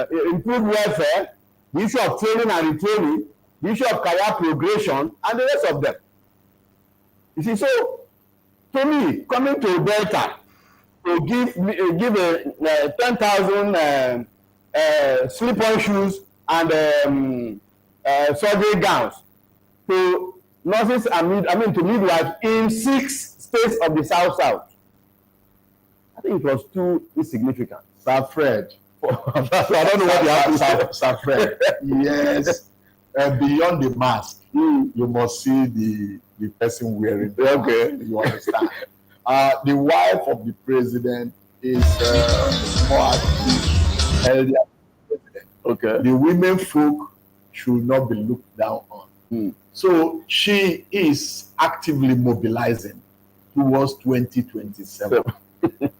improved welfare, the issue of training and retraining, the issue of career progression, and the rest of them. You see, so to me, coming to Delta to give a 10,000 slip-on shoes and surgery gowns to nurses and to midwives in 6 states of the South. I think it was too insignificant. Sir Fred. So I don't know what you have to say. Sir Fred. Yes. Beyond the mask, you must see the person wearing the mask. You understand? The wife of the president is more active, healthier president. Okay. The women folk should not be looked down on. So she is actively mobilizing towards 2027.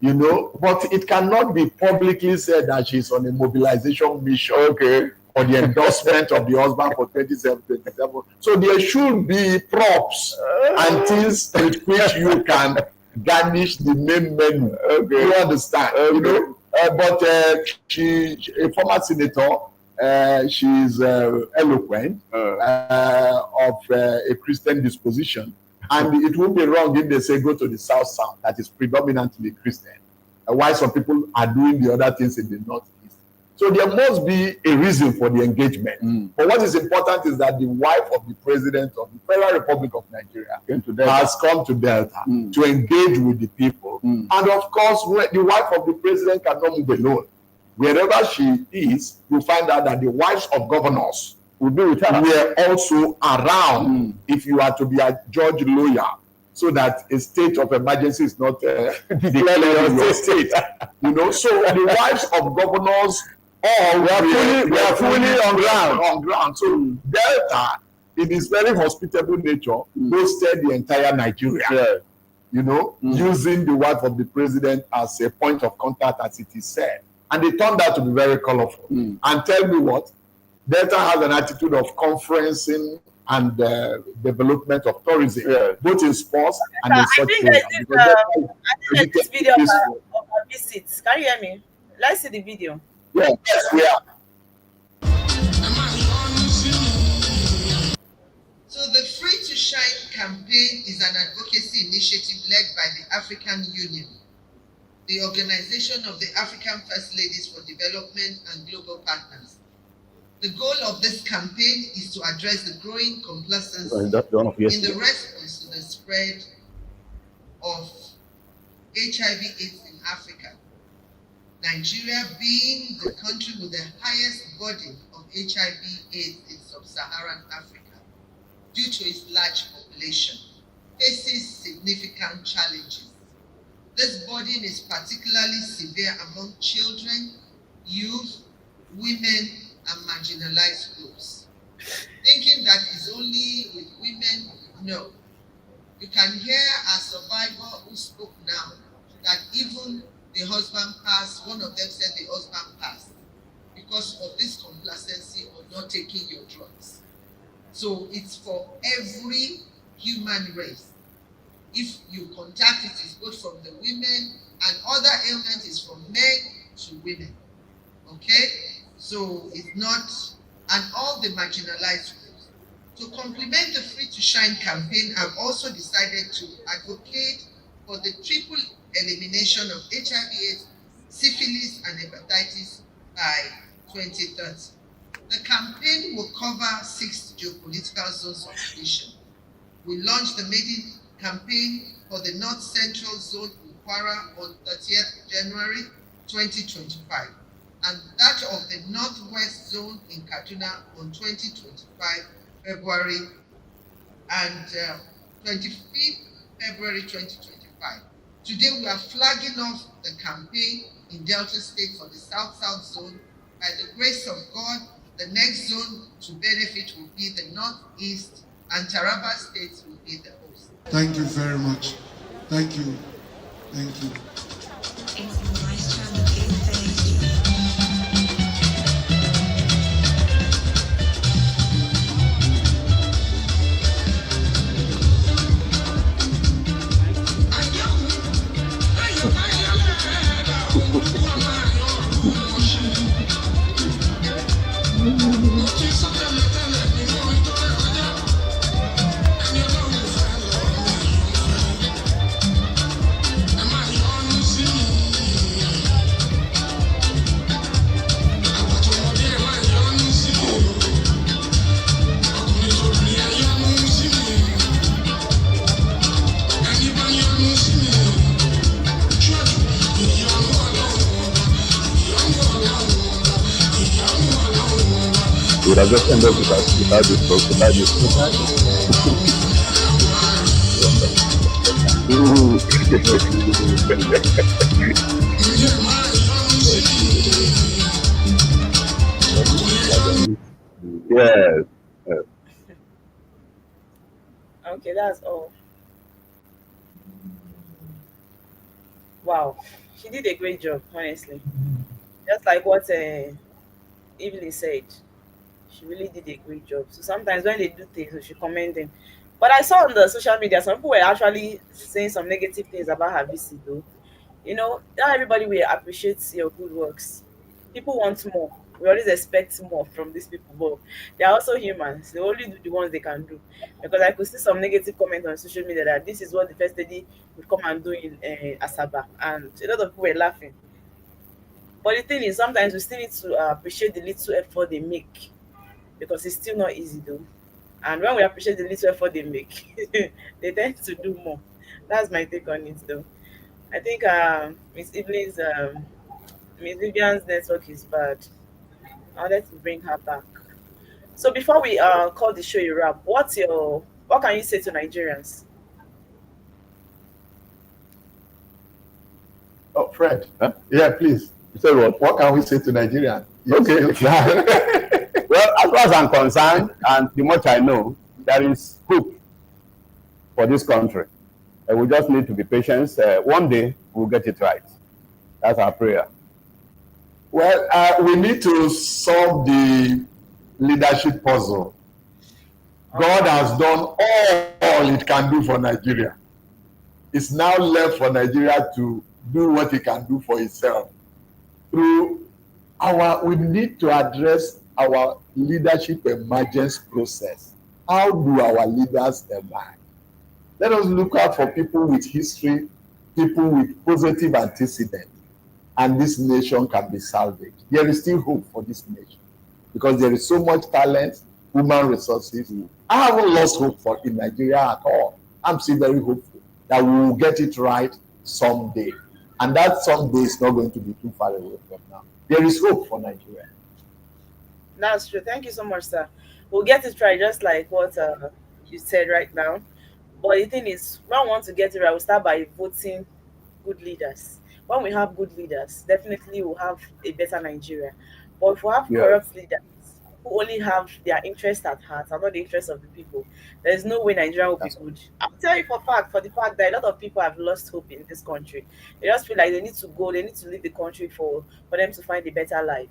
You know, but it cannot be publicly said that she's on a mobilization mission for the endorsement of the husband for 2027. So there should be props and things with which you can garnish the main menu. You understand? You know, but she, a former senator, she's eloquent of a Christian disposition, and it would be wrong if they say go to the South that is predominantly Christian, while some people are doing the other things in the Northeast. So there must be a reason for the engagement. But what is important is that the wife of the president of the Federal Republic of Nigeria has come to Delta to engage with the people. And of course, the wife of the president cannot move alone. Wherever she is, you find out that the wives of governors will be with her. We are also around if you are to be a judge lawyer, so that a state of emergency is not declared in your state. You know, so the wives of governors all we are fully on ground. So Delta, in its very hospitable nature, hosted the entire Nigeria. You know, using the wife of the president as a point of contact, as it is said. And they turned out to be very colorful. And tell me what, Delta has an attitude of conferencing and development of tourism, both in sports and in such areas. I think this video of our visits. Can you hear me? Let's see the video. Yes, we are. So the Free to Shine campaign is an advocacy initiative led by the African Union, the Organization of the African First Ladies for Development and Global Partners. The goal of this campaign is to address the growing complacency in the response to the spread of HIV/AIDS in Africa. Nigeria being the country with the highest burden of HIV/AIDS in sub-Saharan Africa, due to its large population, faces significant challenges. This burden is particularly severe among children, youth, women, and marginalized groups. Thinking that is only with women, no. You can hear a survivor who spoke now that even the husband passed, one of them said the husband passed because of this complacency or not taking your drugs. So it's for every human race. If you contact it, is both from the women, and other ailment is from men to women. Okay? So it's not, and all the marginalized groups. To complement the Free to Shine campaign, I've also decided to advocate for the triple elimination of HIV/AIDS, syphilis, and hepatitis by 2030. The campaign will cover 6 geopolitical zones of operation. We launched the maiden campaign for the North Central Zone in Kwara on 30th January 2025, and that of the Northwest Zone in Kaduna on 2025 February and 25th February 2025. Today we are flagging off the campaign in Delta State for the South-South Zone. By the grace of God, the next zone to benefit will be the Northeast, and Taraba State will be the host. Thank you very much. Thank you. Thank you. Would I just end up without this? Yes. Okay, that's all. Wow, she did a great job, honestly. Just like what Evelyn said, she really did a great job. So sometimes when they do things, we should commend them. But I saw on the social media some people were actually saying some negative things about her visit, though. You know, not everybody will appreciate your good works. People want more. We always expect more from these people, but they are also humans. They only do the ones they can do. Because I could see some negative comments on social media that this is what the first lady would come and do in Asaba, and a lot of people were laughing. But the thing is, sometimes we still need to appreciate the little effort they make, because it's still not easy, though. And when we appreciate the little effort they make, they tend to do more. That's my take on it, though. I think Miss Vivian's network is bad. I wanted to bring her back. So before we call the show a wrap, what can you say to Nigerians? Oh, Fred. Huh? Yeah, please. You said what? What can we say to Nigerians? Okay. Well, as far as I'm concerned, and the much I know, there is hope for this country. We just need to be patient. One day we'll get it right. That's our prayer. Well, we need to solve the leadership puzzle. God has done all it can do for Nigeria. It's now left for Nigeria to do what it can do for itself. We need to address our leadership emergence process. How do our leaders emerge? Let us look out for people with history, people with positive antecedent, and this nation can be salvaged. There is still hope for this nation because there is so much talent, human resources. I haven't lost hope in Nigeria at all. I'm still very hopeful that we will get it right someday. And that someday is not going to be too far away from now. There is hope for Nigeria. That's true. Thank you so much, sir. We'll get it right, just like what you said right now. But the thing is, when we want to get it right, we'll start by voting good leaders. When we have good leaders, definitely we'll have a better Nigeria. But if we have corrupt leaders who only have their interest at heart and not the interest of the people, there's no way Nigeria will be good. I'll tell you for the fact that a lot of people have lost hope in this country. They just feel like they need to go, they need to leave the country for them to find a better life.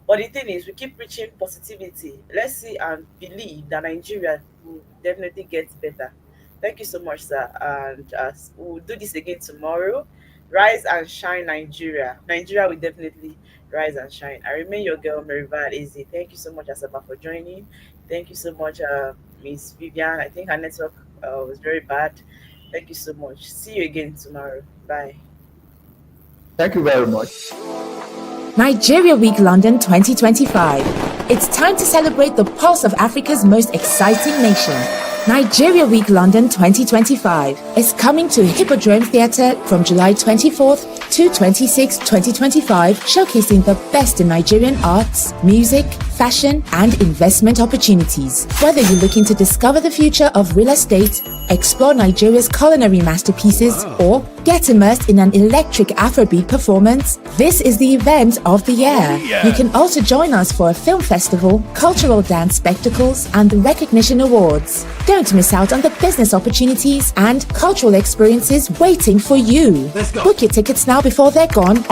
But But the thing is, we keep preaching positivity. Let's see and believe that Nigeria will definitely get better. Thank you so much, sir. And we'll do this again tomorrow. Rise and shine, Nigeria. Nigeria will definitely rise and shine. I remain your girl, Merival Eze. Thank you so much, Asaba, for joining. Thank you so much, Miss Vivian. I think her network was very bad. Thank you so much. See you again tomorrow. Bye. Thank you very much. Nigeria Week London 2025. It's time to celebrate the pulse of Africa's most exciting nation. Nigeria Week London 2025 is coming to Hippodrome Theatre from July 24th to 26, 2025, showcasing the best in Nigerian arts, music, fashion, and investment opportunities. Whether you're looking to discover the future of real estate, explore Nigeria's culinary masterpieces, or get immersed in an electric Afrobeat performance, this is the event of the year. You can also join us for a film festival, cultural dance spectacles, and the recognition awards. Don't miss out on the business opportunities and cultural experiences waiting for you. Book your tickets now before they're gone